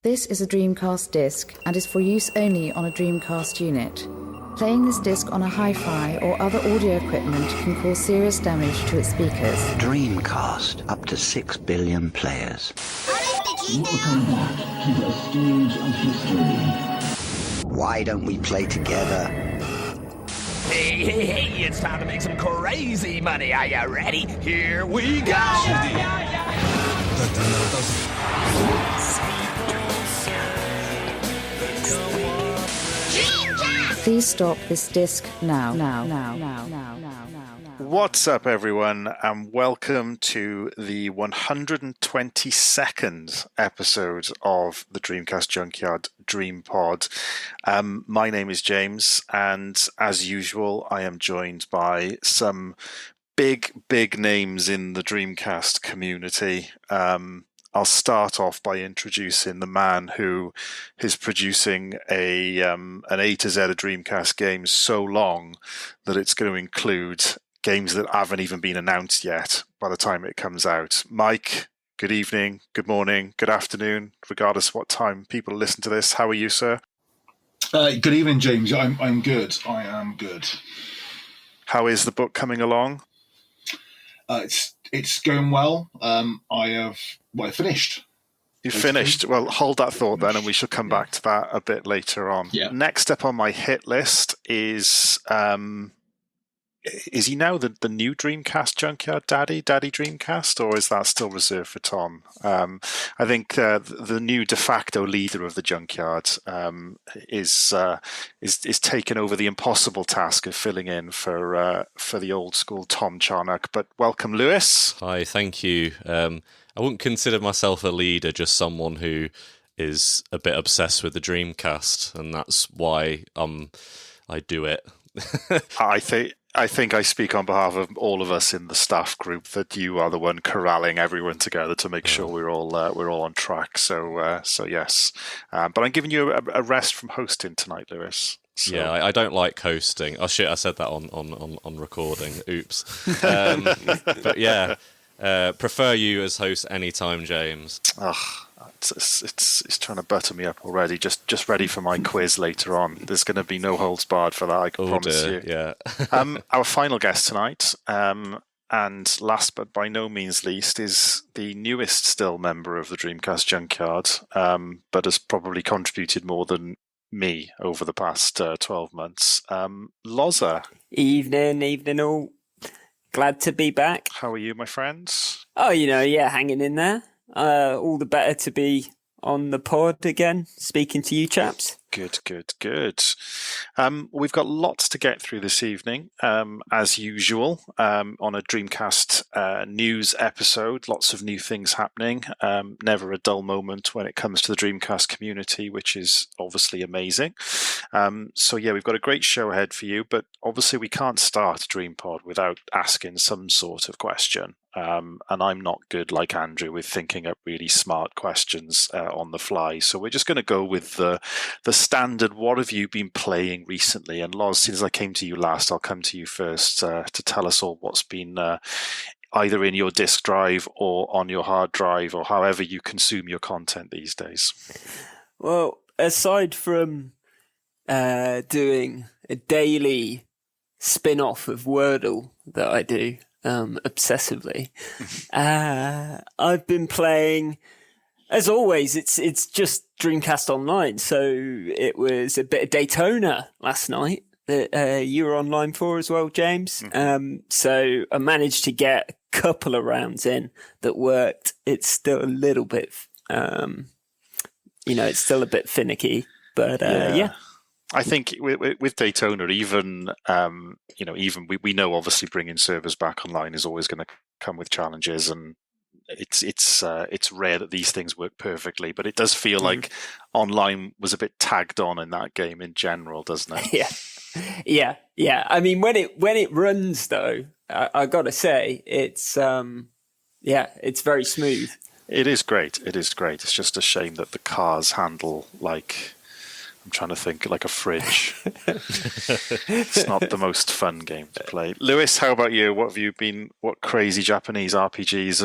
This is a Dreamcast disc and is for use only on a Dreamcast unit. Playing this disc on a hi-fi or other audio equipment can cause serious damage to its speakers. Dreamcast, up to 6 billion players. Welcome back to the stage of history. Why don't we play together? Hey, it's time to make some crazy money. Are you ready? Here we go! Please stop this disc now. What's up, everyone, and welcome to the 122nd episode of the Dreamcast Junkyard DreamPod. My name is James, and as usual, I am joined by some big names in the Dreamcast community. I'll start off by introducing the man who is producing an A to Z of Dreamcast games so long that it's going to include games that haven't even been announced yet by the time it comes out. Mike, good evening, good morning, good afternoon, regardless of what time people listen to this. How are you, sir? Good evening, James. I'm good. I am good. How is the book coming along? It's going well. I finished. You finished? Well, hold that thought then, and we shall come back to that a bit later on. Yeah. Next up on my hit list is he now the new Dreamcast Junkyard Daddy Dreamcast, or is that still reserved for Tom? I think the new de facto leader of the Junkyard is taking over the impossible task of filling in for the old school Tom Charnock. But welcome, Lewis. Hi, thank you. I wouldn't consider myself a leader, just someone who is a bit obsessed with the Dreamcast, and that's why I do it. I think I speak on behalf of all of us in the staff group that you are the one corralling everyone together to make sure we're all on track. So yes, but I'm giving you a rest from hosting tonight, Lewis. So. Yeah, I don't like hosting. Oh shit, I said that on recording. Oops. But yeah, prefer you as host anytime, James. It's trying to butter me up already. Just ready for my quiz later on. There's going to be no holds barred for that, I can promise you. Yeah. Our final guest tonight, and last but by no means least, is the newest still member of the Dreamcast Junkyard, but has probably contributed more than me over the past 12 months. Lozz. Evening all. Glad to be back. How are you, my friends? Oh, hanging in there. All the better to be on the pod again, speaking to you chaps. Good. We've got lots to get through this evening, as usual, on a Dreamcast news episode. Lots of new things happening. Never a dull moment when it comes to the Dreamcast community, which is obviously amazing. We've got a great show ahead for you, but obviously we can't start DreamPod without asking some sort of question. And I'm not good like Andrew with thinking up really smart questions on the fly. So we're just going to go with the standard, what have you been playing recently? And Lozz, since I came to you last, I'll come to you first to tell us all what's been either in your disk drive or on your hard drive, or however you consume your content these days. Well, aside from doing a daily spin-off of Wordle that I do obsessively, I've been playing. As always, it's just Dreamcast Online, so it was a bit of Daytona last night that you were online for as well, James. Mm-hmm. So I managed to get a couple of rounds in that worked. It's still a little bit, it's still a bit finicky, but yeah. I think with Daytona, even we know obviously bringing servers back online is always going to come with challenges, and it's rare that these things work perfectly, but it does feel like online was a bit tagged on in that game in general, doesn't it? Yeah. I mean, when it runs though, I gotta say it's very smooth. It is great. It's just a shame that the cars handle like I'm trying to think, like a fridge. It's not the most fun game to play. Lewis, how about you? What crazy Japanese RPGs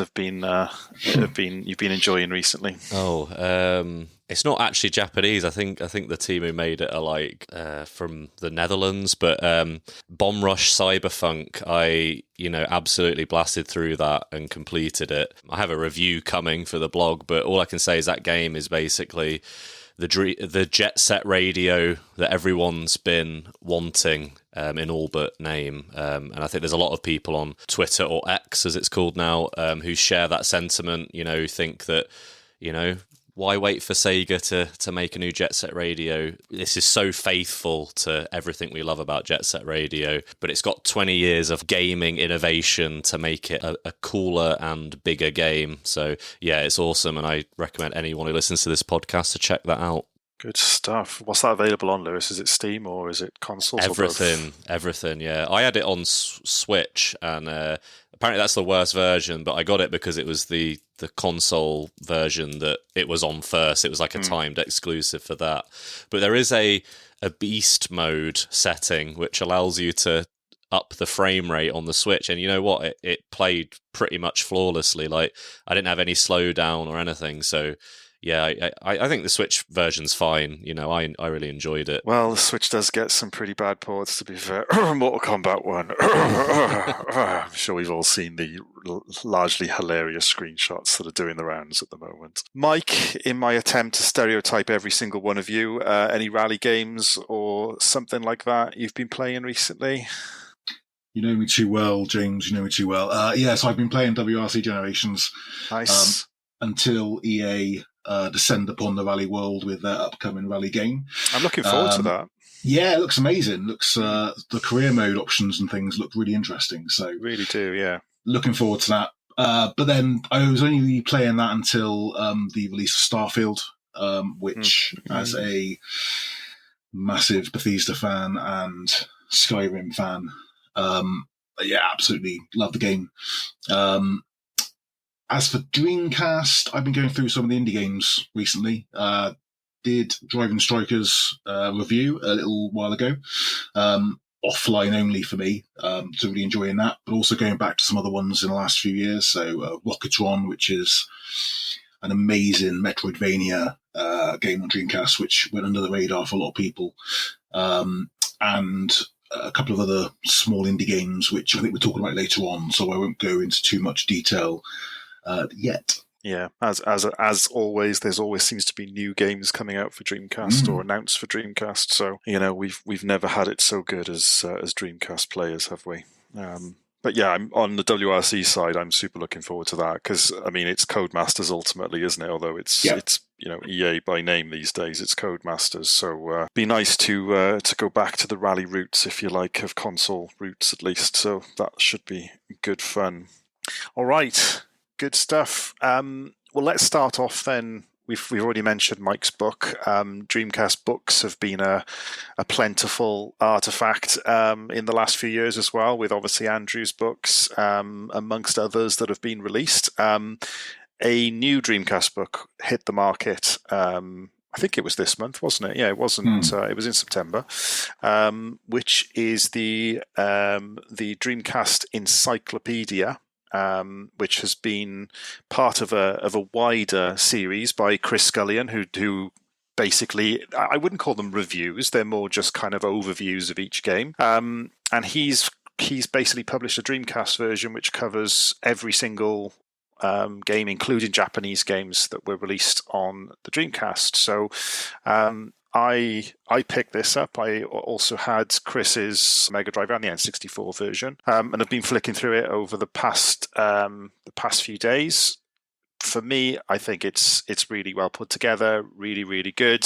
you've been enjoying recently? It's not actually Japanese. I think the team who made it are from the Netherlands, but Bomb Rush Cyberpunk, I absolutely blasted through that and completed it. I have a review coming for the blog, but all I can say is that game is basically the Jet Set Radio that everyone's been wanting in all but name. And I think there's a lot of people on Twitter, or X as it's called now, who share that sentiment, who think that, why wait for Sega to make a new Jet Set Radio? This is so faithful to everything we love about Jet Set Radio, but it's got 20 years of gaming innovation to make it a cooler and bigger game. So, yeah, it's awesome, and I recommend anyone who listens to this podcast to check that out. Good stuff. What's that available on, Lewis? Is it Steam or is it consoles? Everything, yeah. I had it on Switch, and apparently that's the worst version, but I got it because it was the console version that it was on first. It was like a timed exclusive for that. But there is a beast mode setting which allows you to up the frame rate on the Switch, and you know what? It played pretty much flawlessly. Like, I didn't have any slowdown or anything, so... Yeah, I think the Switch version's fine. I really enjoyed it. Well, the Switch does get some pretty bad ports, to be fair. Mortal Kombat 1. I'm sure we've all seen the largely hilarious screenshots that are doing the rounds at the moment. Mike, in my attempt to stereotype every single one of you, any rally games or something like that you've been playing recently? You know me too well, James. You know me too well. Yes, I've been playing WRC Generations. Nice. Until EA... descend upon the rally world with their upcoming rally game. I'm looking forward to that. Yeah, it looks amazing. The career mode options and things look really interesting. So really do, yeah. Looking forward to that. But then I was only playing that until the release of Starfield, which, as a massive Bethesda fan and Skyrim fan, absolutely love the game. As for Dreamcast, I've been going through some of the indie games recently. Did Driving Strikers review a little while ago. Offline only for me, so really enjoying that. But also going back to some other ones in the last few years. So Rocketron, which is an amazing Metroidvania game on Dreamcast, which went under the radar for a lot of people. And a couple of other small indie games, which I think we're talking about later on, so I won't go into too much detail yet. Yeah, as always, there's always seems to be new games coming out for Dreamcast or announced for Dreamcast. So we've never had it so good as Dreamcast players, have we? But yeah, I'm on the WRC side. I'm super looking forward to that because it's Codemasters ultimately, isn't it? Although it's EA by name these days, it's Codemasters. So be nice to go back to the rally roots, if you like, of console roots at least. So that should be good fun. All right. Good stuff. Well, let's start off then. We've already mentioned Mike's book. Dreamcast books have been a plentiful artifact in the last few years as well, with obviously Andrew's books, amongst others that have been released. A new Dreamcast book hit the market. I think it was this month, wasn't it? Yeah, it wasn't. It was in September, which is the Dreamcast Encyclopedia. Which has been part of a wider series by Chris Scullion, who basically, I wouldn't call them reviews; they're more just kind of overviews of each game. And he's basically published a Dreamcast version which covers every single game, including Japanese games that were released on the Dreamcast. So I picked this up. I also had Chris's Mega Drive and the N64 version, and I've been flicking through it over the past few days. For me, I think it's really well put together, really, really good.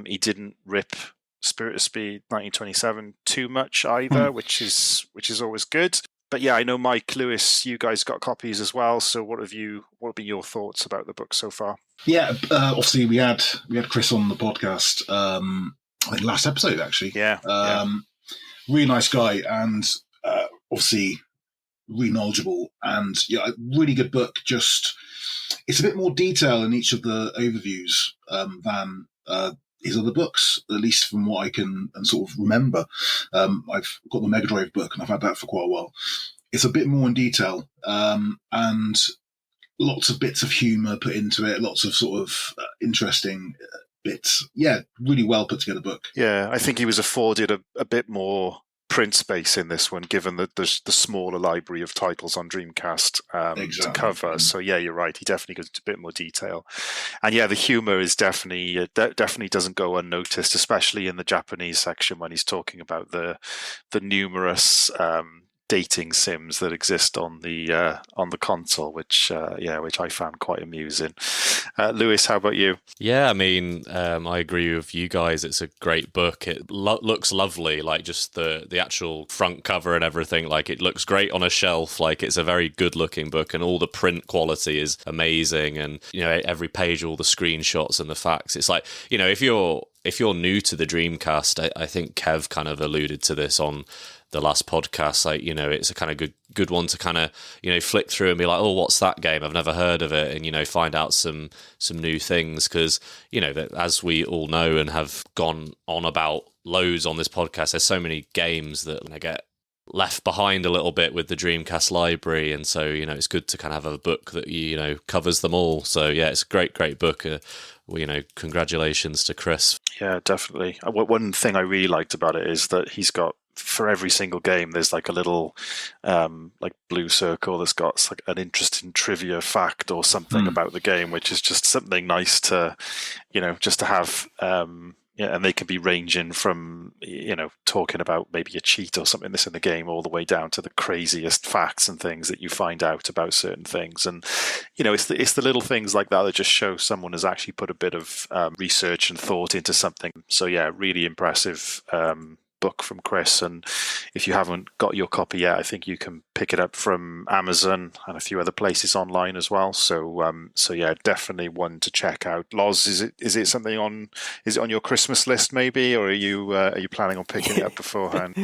He didn't rip Spirit of Speed 1927 too much either, which is always good. But yeah, I know Mike, Lewis, you guys got copies as well. So what have been your thoughts about the book so far? Yeah, obviously we had Chris on the podcast. I think last episode actually. Yeah. Really nice guy, and obviously really knowledgeable, and really good book. Just it's a bit more detail in each of the overviews than his other books, at least from what I can and sort of remember. I've got the Mega Drive book, and I've had that for quite a while. It's a bit more in detail, and lots of bits of humour put into it, lots of sort of interesting bits. Yeah, really well put together book. Yeah, I think he was afforded a bit more print space in this one, given the smaller library of titles on Dreamcast to cover. So yeah, you're right. He definitely goes into a bit more detail, and yeah, the humor is definitely doesn't go unnoticed, especially in the Japanese section when he's talking about the numerous dating sims that exist on the console, which I found quite amusing. Lewis, how about you? Yeah, I mean, I agree with you guys. It's a great book. It looks lovely, like just the actual front cover and everything. Like, it looks great on a shelf. Like, it's a very good looking book, and all the print quality is amazing. And every page, all the screenshots and the facts. It's like, if you're new to the Dreamcast, I think Kev kind of alluded to this on the last podcast. Like, it's a kind of good one to kind of flick through and be like, oh, what's that game? I've never heard of it, and find out some new things, because that, as we all know and have gone on about loads on this podcast, there's so many games that get left behind a little bit with the Dreamcast library, and so it's good to kind of have a book that covers them all. So yeah, it's a great book. Congratulations to Chris. Yeah, definitely. One thing I really liked about it is that he's got, for every single game, there's like a little like blue circle that's got like an interesting trivia fact or something about the game, which is just something nice to just to have. And they can be ranging from talking about maybe a cheat or something that's in the game, all the way down to the craziest facts and things that you find out about certain things. And it's the little things like that just show someone has actually put a bit of research and thought into something. So yeah, really impressive book from Chris. And if you haven't got your copy yet, I think you can pick it up from Amazon and a few other places online as well. So yeah, definitely one to check out. Lozz, is it something on your Christmas list maybe, or are you planning on picking it up beforehand?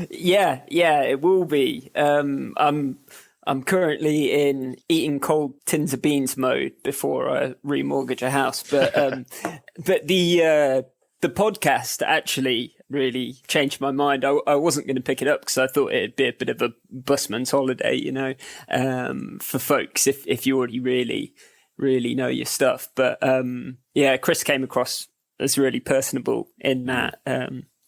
Yeah, it will be. I'm currently in eating cold tins of beans mode before I remortgage a house, but the podcast actually really changed my mind. I wasn't going to pick it up because I thought it'd be a bit of a busman's holiday, for folks if you already really know your stuff. But Chris came across as really personable in that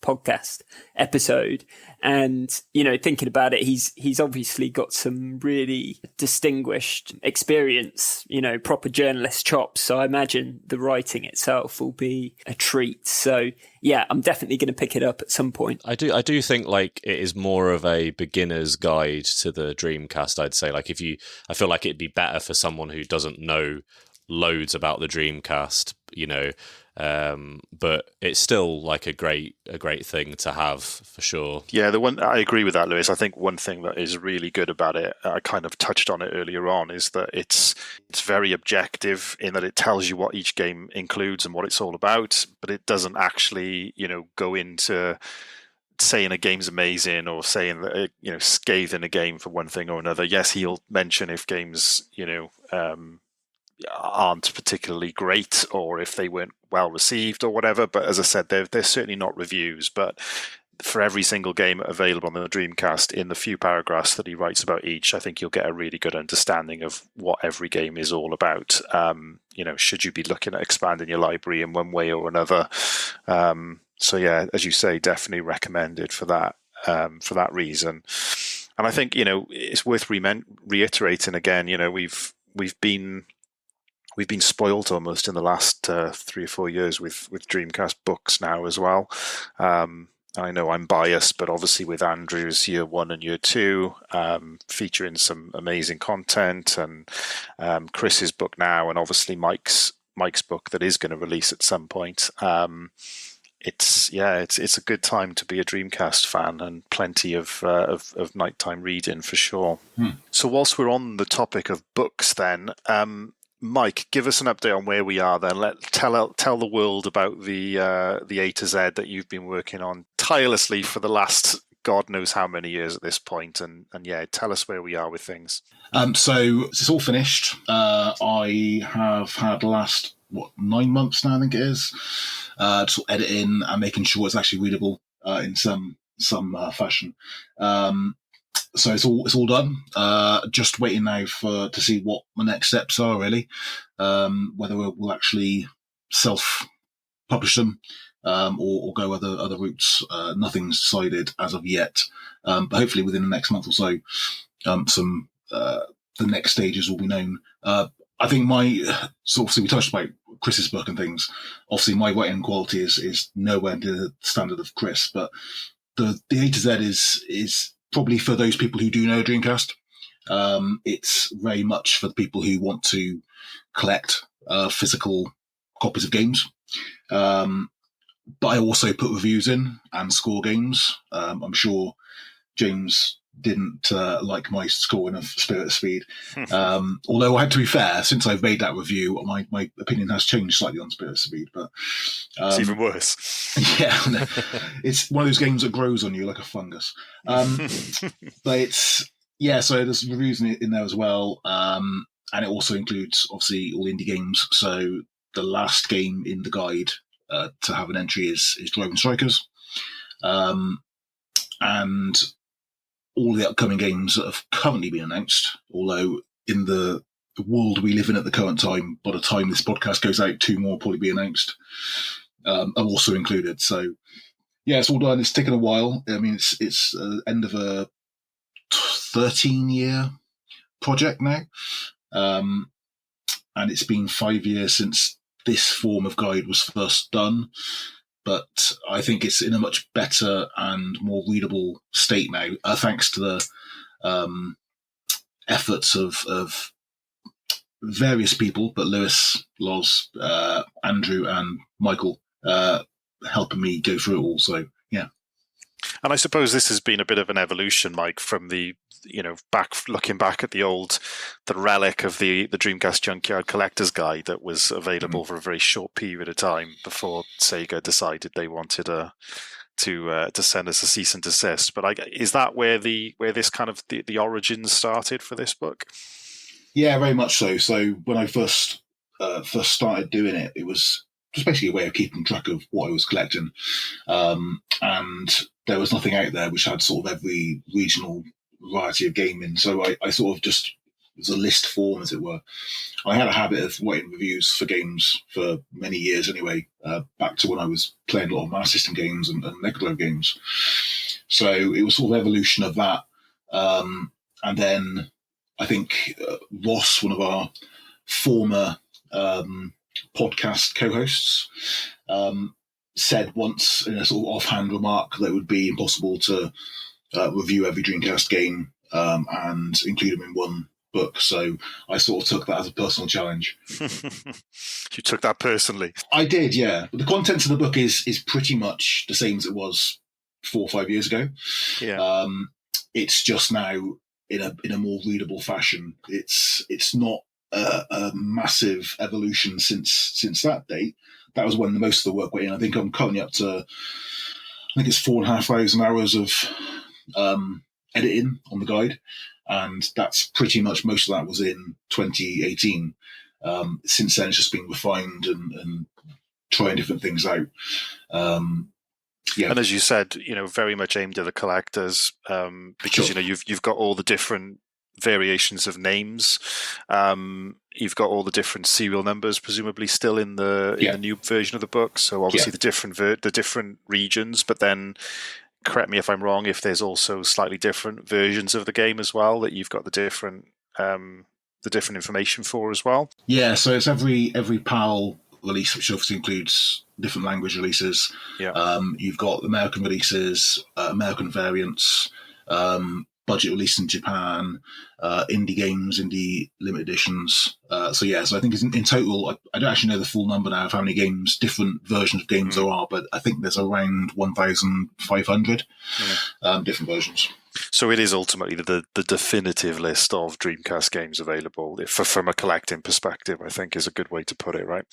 podcast episode, and thinking about it, he's obviously got some really distinguished experience, proper journalist chops, so I imagine the writing itself will be a treat. So yeah, I'm definitely going to pick it up at some point. I do think like it is more of a beginner's guide to the Dreamcast, I'd say. Like, I feel like it'd be better for someone who doesn't know loads about the Dreamcast, but it's still like a great thing to have for sure. Yeah, I agree with that, Lewis. I think one thing that is really good about it, I kind of touched on it earlier on, is that it's very objective in that it tells you what each game includes and what it's all about, but it doesn't actually, go into saying a game's amazing or saying that, scathing a game for one thing or another. Yes, he'll mention if games, aren't particularly great or if they weren't well received or whatever, but as I said, they're certainly not reviews. But for every single game available on the Dreamcast, in the few paragraphs that he writes about each, I think you'll get a really good understanding of what every game is all about. Should you be looking at expanding your library in one way or another. So yeah, as you say, definitely recommended for that reason. And I think it's worth reiterating again. We've been spoiled almost in the last 3 or 4 years with Dreamcast books now as well. I know I'm biased, but obviously with Andrew's Year 1 and Year 2 featuring some amazing content, and Chris's book now, and obviously Mike's book that is going to release at some point. It's a good time to be a Dreamcast fan, and plenty of nighttime reading for sure. So whilst we're on the topic of books, then. Mike, give us an update on where we are then. Tell the world about the A to Z that you've been working on tirelessly for the last God knows how many years at this point, and yeah, tell us where we are with things. So it's all finished. I have had last 9 months now, I think it is, to sort of edit in and making sure it's actually readable in some fashion. So it's all done. Just waiting now to see what my next steps are, really. Whether we'll actually self-publish them or go other routes. Nothing's decided as of yet. But hopefully within the next month or so, the next stages will be known. I think so obviously we touched about Chris's book and things. Obviously my writing quality is nowhere near the standard of Chris, but the A to Z is probably for those people who do know Dreamcast. It's very much for the people who want to collect physical copies of games. But I also put reviews in and score games. I'm sure James didn't like my scoring of Spirit of Speed. Although I had to be fair, since I've made that review, my opinion has changed slightly on Spirit of Speed. But it's even worse. Yeah, it's one of those games that grows on you like a fungus. But it's, yeah, so there's reviews in there as well. And it also includes, obviously, all indie games. So the last game in the guide to have an entry is Driving Strikers. And all the upcoming games that have currently been announced, although in the world we live in at the current time, by the time this podcast goes out, 2 more will probably be announced, are also included. So, yeah, it's all done. It's taken a while. I mean, it's end of a 13-year project now. And it's been 5 years since this form of guide was first done. But I think it's in a much better and more readable state now, thanks to the efforts of various people, but Lewis, Loz, Andrew, and Michael helping me go through it all. So, yeah. And I suppose this has been a bit of an evolution, Mike, from looking back at the relic of the Dreamcast Junkyard Collector's Guide that was available for a very short period of time before Sega decided they wanted to send us a cease and desist. But is that where this kind of the origins started for this book? Yeah, very much so. So when I first started doing it, it was just basically a way of keeping track of what I was collecting, and there was nothing out there which had sort of every regional variety of gaming. So I sort of just, it was a list form, as it were. I had a habit of writing reviews for games for many years anyway, back to when I was playing a lot of Master System games and Mega Drive games. So it was sort of evolution of that. And then I think Ross, one of our former podcast co-hosts, said once in a sort of offhand remark that it would be impossible to review every Dreamcast game and include them in one book. So I sort of took that as a personal challenge. You took that personally? I did, yeah. But the contents of the book is pretty much the same as it was 4 or 5 years ago. Yeah. It's just now in a more readable fashion. It's not a massive evolution since that date. That was when most of the work went in. I think I'm currently up to, I think it's 4,500 hours of editing on the guide, and that's pretty much most of that was in 2018. Since then, it's just been refined and trying different things out. Yeah. And as you said, very much aimed at the collectors, because Sure. you've got all the different variations of names. You've got all the different serial numbers, presumably still in the new version of the book. So obviously the different regions, but then correct me if I'm wrong, if there's also slightly different versions of the game as well that you've got the different information for as well. Yeah, so it's every PAL release, which obviously includes different language releases. Yeah. You've got American releases, American variants, budget release in Japan, indie games, indie limited editions. So I think in total, I don't actually know the full number now of how many games, different versions of games there are, but I think there's around 1,500 different versions. So it is ultimately the definitive list of Dreamcast games available from a collecting perspective, I think is a good way to put it, right?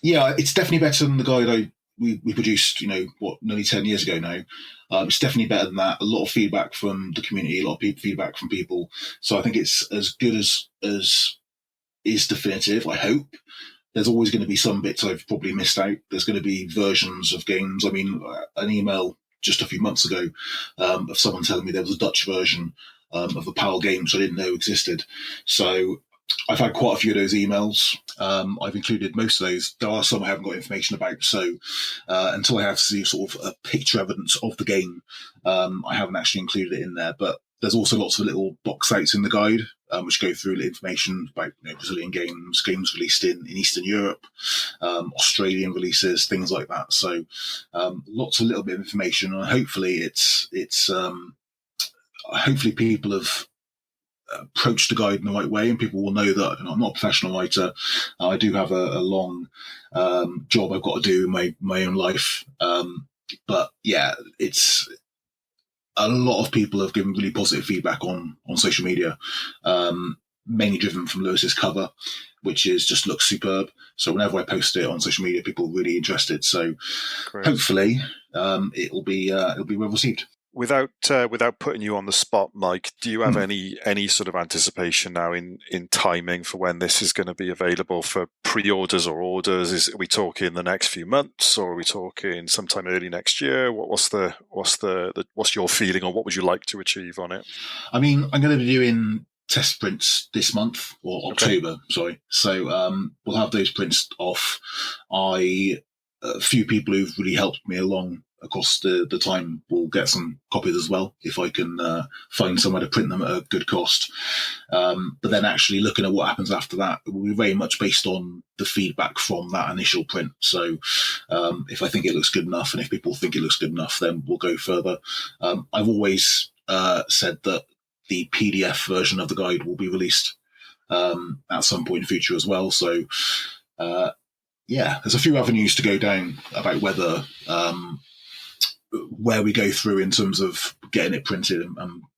Yeah, it's definitely better than the guide we produced, nearly 10 years ago now. It's definitely better than that. A lot of feedback from the community, a lot of feedback from people. So I think it's as good as is definitive, I hope. there's always going to be some bits I've probably missed out. There's going to be versions of games. I mean, an email just a few months ago of someone telling me there was a Dutch version of the PAL game, which I didn't know existed. So I've had quite a few of those emails. I've included most of those. There are some I haven't got information about. So until I have to see sort of a picture evidence of the game, I haven't actually included it in there. But there's also lots of little box outs in the guide, which go through information about Brazilian games released in Eastern Europe, Australian releases, things like that. So lots of little bit of information, and hopefully hopefully people have approached the guide in the right way, and people will know that I'm not a professional writer. I do have a long job I've got to do in my own life. But yeah, it's a lot of people have given really positive feedback on social media, mainly driven from Lewis's cover, which just looks superb. So whenever I post it on social media, people are really interested. So Great. Hopefully it'll be well received. Without putting you on the spot, Mike, do you have any sort of anticipation now in timing for when this is going to be available for pre-orders or orders? Are we talking the next few months, or are we talking sometime early next year? What's your feeling, or what would you like to achieve on it? I mean, I'm going to be doing test prints this month, or October, sorry. So we'll have those prints off. A few people who've really helped me along across the time will get some copies as well, if I can find somewhere to print them at a good cost. But then actually looking at what happens after that, it will be very much based on the feedback from that initial print. So if I think it looks good enough, and if people think it looks good enough, then we'll go further. I've always said that the PDF version of the guide will be released at some point in the future as well. So there's a few avenues to go down about where we go through in terms of getting it printed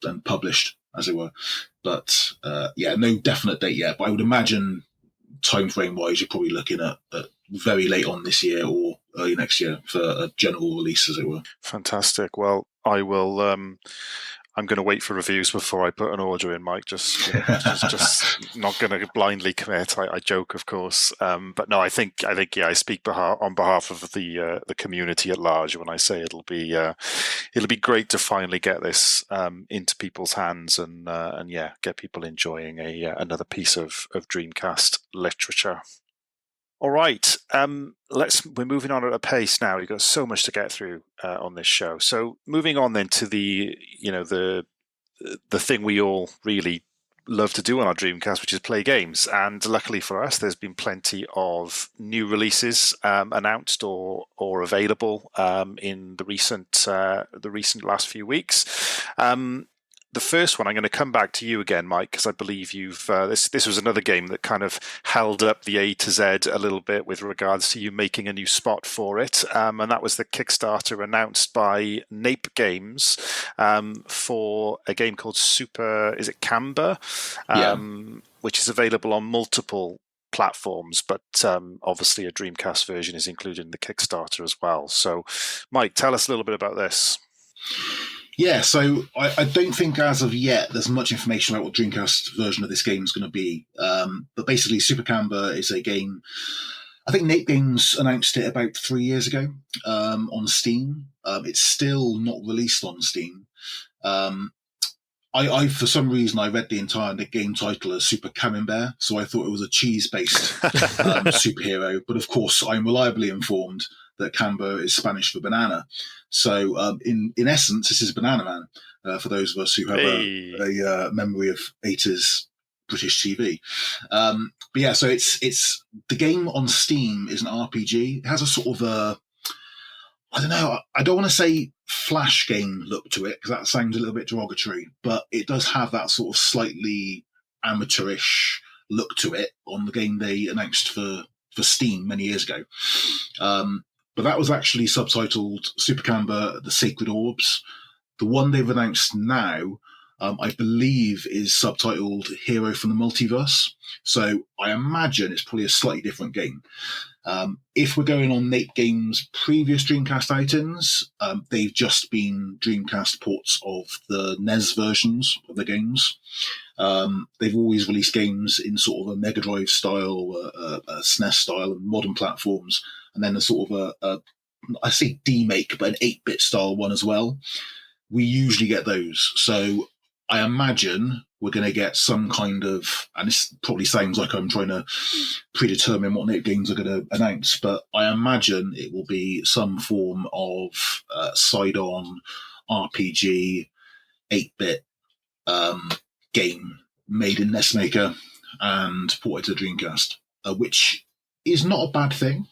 and published, as it were. But no definite date yet. But I would imagine time frame wise, you're probably looking at very late on this year or early next year for a general release, as it were. Fantastic. Well, I will. I'm going to wait for reviews before I put an order in, Mike. Just not going to blindly commit. I joke, of course, but no, I think I speak on behalf of the community at large when I say it'll be great to finally get this into people's hands and get people enjoying another piece of Dreamcast literature. All right, we're moving on at a pace now. We've got so much to get through on this show. So moving on then to the thing we all really love to do on our Dreamcast, which is play games. And luckily for us, there's been plenty of new releases announced or available in the recent last few weeks. The first one, I'm going to come back to you again, Mike, because I believe you've this was another game that kind of held up the A to Z a little bit with regards to you making a new spot for it, and that was the Kickstarter announced by Nape Games for a game called Super. Is it Camber? Which is available on multiple platforms, but obviously a Dreamcast version is included in the Kickstarter as well. So, Mike, tell us a little bit about this. Yeah, so I don't think as of yet there's much information about what Dreamcast version of this game is going to be. But basically, Super Camber is a game. I think Nape Games announced it about 3 years ago on Steam. It's still not released on Steam. I for some reason, I read the entire game title as Super Camembert, so I thought it was a cheese-based superhero. But of course, I'm reliably informed that Camber is Spanish for banana. So in essence, this is Banana Man, for those of us who have a memory of 80s British TV. But yeah, so it's the game on Steam is an RPG. It has a sort of I don't know, I don't want to say flash game look to it, because that sounds a little bit derogatory, but it does have that sort of slightly amateurish look to it on the game they announced for Steam many years ago. But that was actually subtitled Super Camber: The Sacred Orbs. The one they've announced now, I believe, is subtitled Hero from the Multiverse. So I imagine it's probably a slightly different game. If we're going on Nape Games' previous Dreamcast items, they've just been Dreamcast ports of the NES versions of the games. They've always released games in sort of a Mega Drive style, a SNES style, and modern platforms, and then a sort of I say demake, but an 8-bit style one as well. We usually get those. So I imagine we're going to get some kind of, and this probably sounds like I'm trying to predetermine what Nape Games are going to announce, but I imagine it will be some form of side-on RPG 8-bit game made in NES Maker and ported to Dreamcast, which is not a bad thing.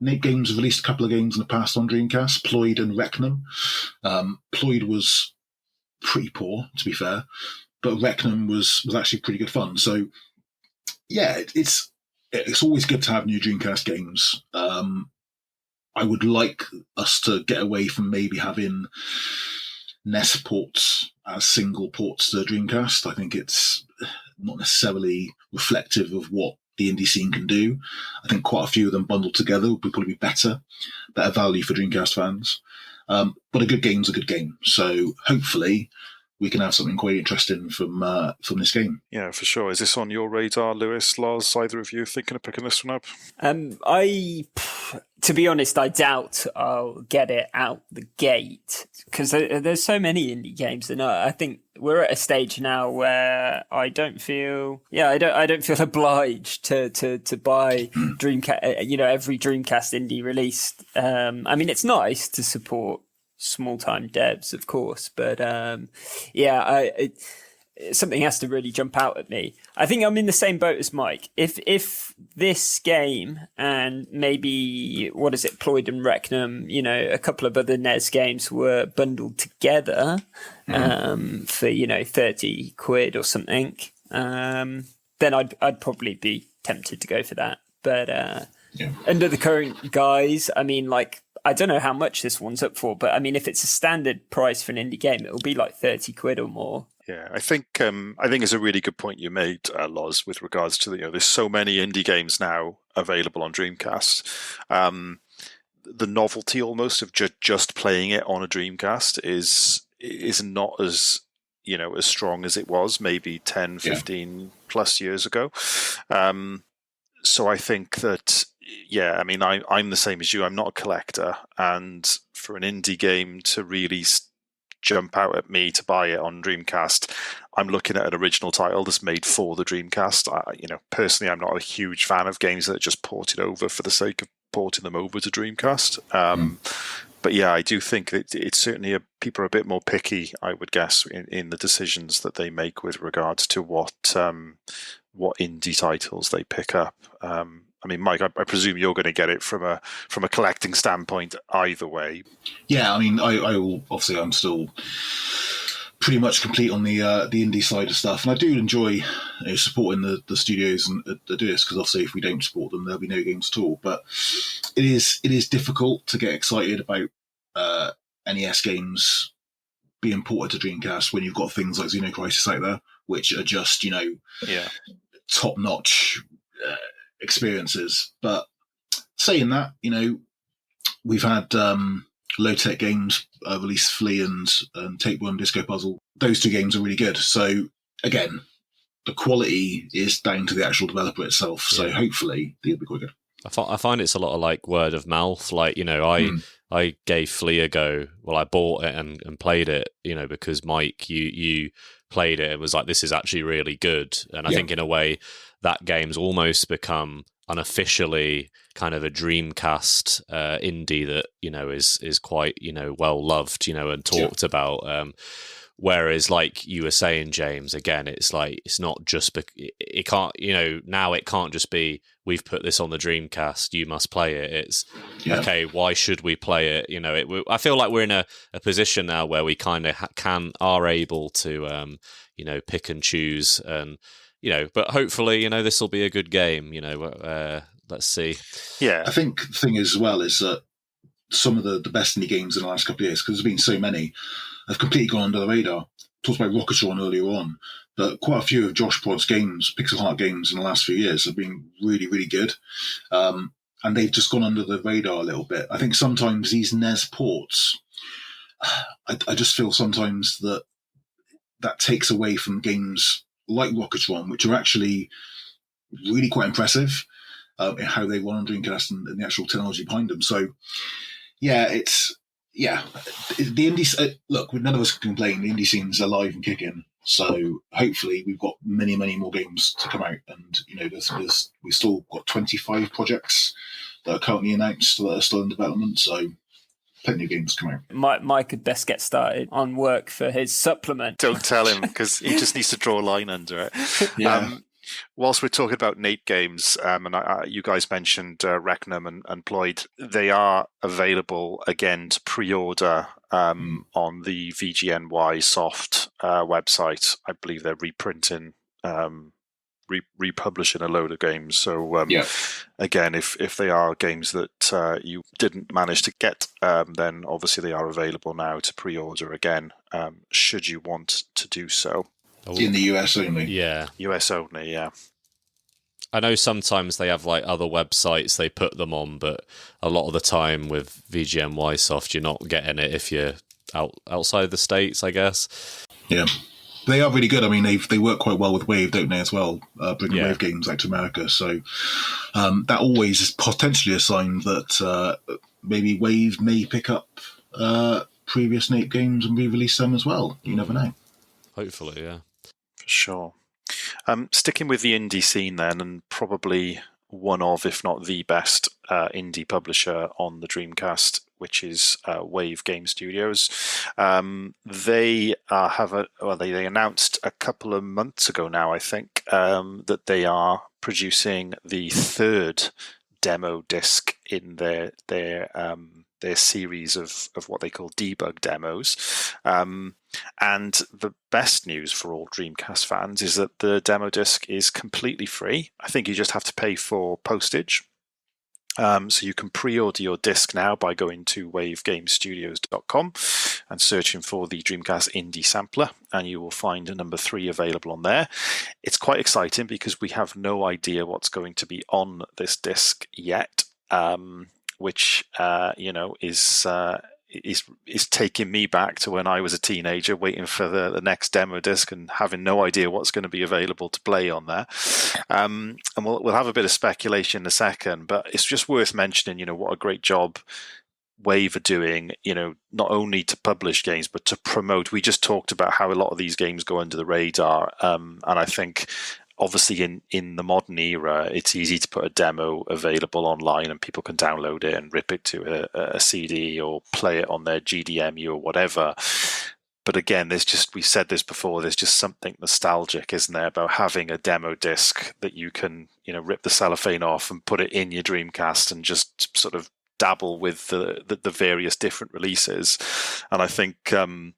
Nape Games have released a couple of games in the past on Dreamcast, Ploid and Recnum. Ploid was pretty poor, to be fair, but Recnum was actually pretty good fun. So, yeah, it's always good to have new Dreamcast games. I would like us to get away from maybe having NES ports as single ports to Dreamcast. I think it's not necessarily reflective of what the indie scene can do. I think quite a few of them bundled together would probably be better value for Dreamcast fans. But a good game's a good game. So hopefully we can have something quite interesting from this game. Yeah, for sure. Is this on your radar, Lewis, Lozz? Either of you thinking of picking this one up? To be honest, I doubt I'll get it out the gate because there's so many indie games, and I think we're at a stage now where I don't feel obliged to buy Dreamcast. Every Dreamcast indie release. I mean, it's nice to support small-time devs, of course, but something has to really jump out at me. I think I'm in the same boat as Mike. If this game and maybe, Ploid and Recnum, a couple of other NES games were bundled together for, 30 quid or something, then I'd probably be tempted to go for that. But under the current guise, I mean, I don't know how much this one's up for, but I mean, if it's a standard price for an indie game, it'll be 30 quid or more. Yeah, I think it's a really good point you made, Loz, with regards to there's so many indie games now available on Dreamcast. The novelty almost of just playing it on a Dreamcast is not as as strong as it was maybe 10, 15 plus years ago. So I think that I mean I'm the same as you. I'm not a collector, and for an indie game to really jump out at me to buy it on Dreamcast, I'm looking at an original title that's made for the Dreamcast. Personally, I'm not a huge fan of games that are just ported over for the sake of porting them over to Dreamcast. But yeah, I do think that it's certainly people are a bit more picky, I would guess, in the decisions that they make with regards to what indie titles they pick up. I mean, Mike, I presume you're going to get it from a collecting standpoint either way. Yeah, I mean, I will, obviously I'm still pretty much complete on the indie side of stuff, and I do enjoy supporting the studios and that do this, because obviously if we don't support them, there'll be no games at all. But it is difficult to get excited about NES games being ported to Dreamcast when you've got things like Xenocrisis out there, which are just top notch experiences. But saying that, we've had low-tech games release Flea and Tapeworm Disco Puzzle. Those two games are really good. So again, the quality is down to the actual developer itself. So hopefully they'll be quite good. I find it's a lot of word of mouth. I gave Flea a go. Well, I bought it and played it, because Mike, you played it and was like, this is actually really good. And I think in a way that game's almost become unofficially kind of a Dreamcast indie that, is quite, well loved, and talked about. Whereas, like you were saying, James, again, it's not just it can't, now it can't just be we've put this on the Dreamcast, you must play it. It's okay, why should we play it? I feel like we're in a position now where we kind of are able to, pick and choose, and but hopefully, this will be a good game. Let's see. Yeah, I think the thing as well is that some of the best indie games in the last couple of years, because there's been so many, have completely gone under the radar. Talked about Rocketron earlier on, but quite a few of Josh Pod's games, pixel art games in the last few years, have been really, really good. and they've just gone under the radar a little bit. I think sometimes these NES ports, I just feel sometimes that takes away from games like Rocketron, which are actually really quite impressive in how they run on Dreamcast and the actual technology behind them. So, the indie look, none of us can complain. The indie scene's alive and kicking. So hopefully we've got many, many more games to come out, and we've still got 25 projects that are currently announced that are still in development. So plenty of games come out. Mike could best get started on work for his supplement. Don't tell him, because he just needs to draw a line under it. Yeah. Whilst we're talking about Nate games, and you guys mentioned Recnum and Ployd, they are available again to pre-order on the VGNY Soft website. I believe they're reprinting, republishing a load of games. So again, if they are games that you didn't manage to get, then obviously they are available now to pre-order again, should you want to do so. In the US only. Yeah. US only, yeah. I know sometimes they have like other websites they put them on, but a lot of the time with VGMY Soft, you're not getting it if you're outside the States, I guess. Yeah. They are really good. I mean, they work quite well with Wave, don't they, as well, bringing Wave games out to America. So that always is potentially a sign that maybe Wave may pick up previous Nate games and re-release them as well. You never know. Hopefully, yeah. For sure. Sticking with the indie scene then, and probably one of, if not the best indie publisher on the Dreamcast, which is Wave Game Studios. They they announced a couple of months ago now, I think, that they are producing the third demo disc in their series of what they call debug demos. And the best news for all Dreamcast fans is that the demo disc is completely free. I think you just have to pay for postage. So you can pre-order your disc now by going to wavegamestudios.com and searching for the Dreamcast Indie Sampler, and you will find number 3 available on there. It's quite exciting because we have no idea what's going to be on this disc yet, which is taking me back to when I was a teenager, waiting for the next demo disc and having no idea what's going to be available to play on there. And we'll have a bit of speculation in a second, but it's just worth mentioning, what a great job Wave are doing, not only to publish games, but to promote. We just talked about how a lot of these games go under the radar. And I think obviously in the modern era, it's easy to put a demo available online and people can download it and rip it to a CD or play it on their GDMU or whatever. But again, we said this before, there's just something nostalgic, isn't there, about having a demo disc that you can, rip the cellophane off and put it in your Dreamcast and just sort of dabble with the various different releases. And I think from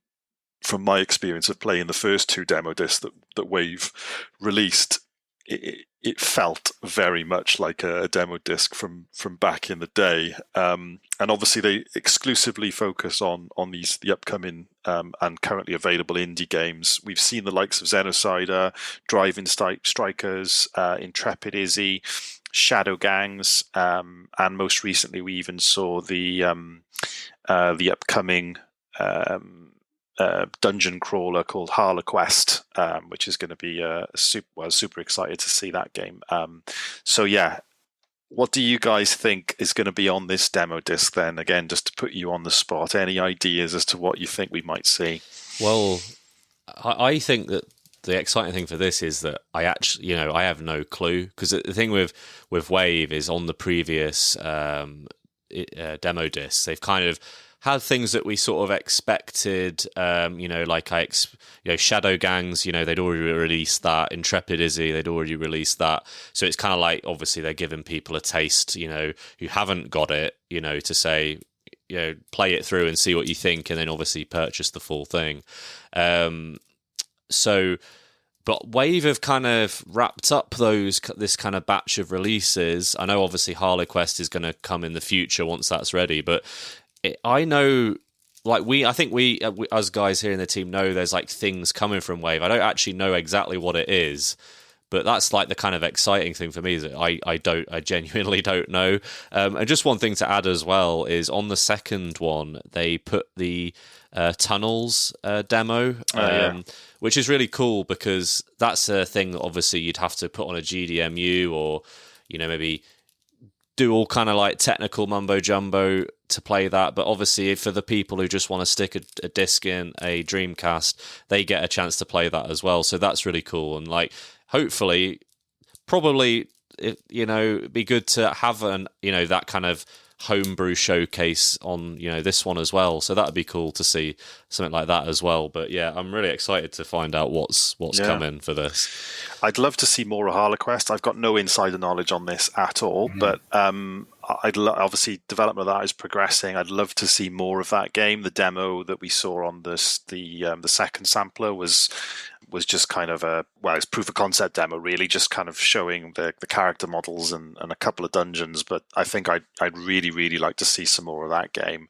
my experience of playing the first 2 demo discs that Wave released, it felt very much like a demo disc from back in the day. And obviously they exclusively focus on the upcoming and currently available indie games. We've seen the likes of Xenocider, Driving Strikers, Intrepid Izzy, Shadow Gangs, and most recently we even saw the upcoming dungeon crawler called Harlequest, which is going to be super excited to see that game. So yeah, what do you guys think is going to be on this demo disc then? Again, just to put you on the spot, any ideas as to what you think we might see? Well, I think that the exciting thing for this is that I actually, I have no clue, because the thing with Wave is on the previous demo discs, they've kind of had things that we sort of expected, Shadow Gangs, they'd already released that. Intrepid Izzy, they'd already released that. So it's kind of like, obviously, they're giving people a taste, who haven't got it, to say, play it through and see what you think, and then obviously purchase the full thing. But Wave have kind of wrapped up this kind of batch of releases. I know, obviously, Harlequest is going to come in the future once that's ready, but I know, I think we us guys here in the team know there's like things coming from Wave. I don't actually know exactly what it is, But that's like the kind of exciting thing for me, is that I genuinely don't know. And just one thing to add as well is on the second one, they put the tunnels demo, which is really cool, because that's a thing that obviously you'd have to put on a GDMU, or maybe do all kind of like technical mumbo jumbo to play that. But obviously for the people who just want to stick a disc in a Dreamcast, they get a chance to play that as well. So that's really cool. And like, hopefully, probably, it'd be good to have that kind of homebrew showcase on this one as well. So that'd be cool to see something like that as well. But yeah, I'm really excited to find out what's coming for this. I'd love to see more of HarleQuest. I've got no insider knowledge on this at all, but obviously development of that is progressing. I'd love to see more of that game. The demo that we saw on the second sampler was just kind of it's proof of concept demo, really, just kind of showing the character models and a couple of dungeons. But I think I'd really, really like to see some more of that game.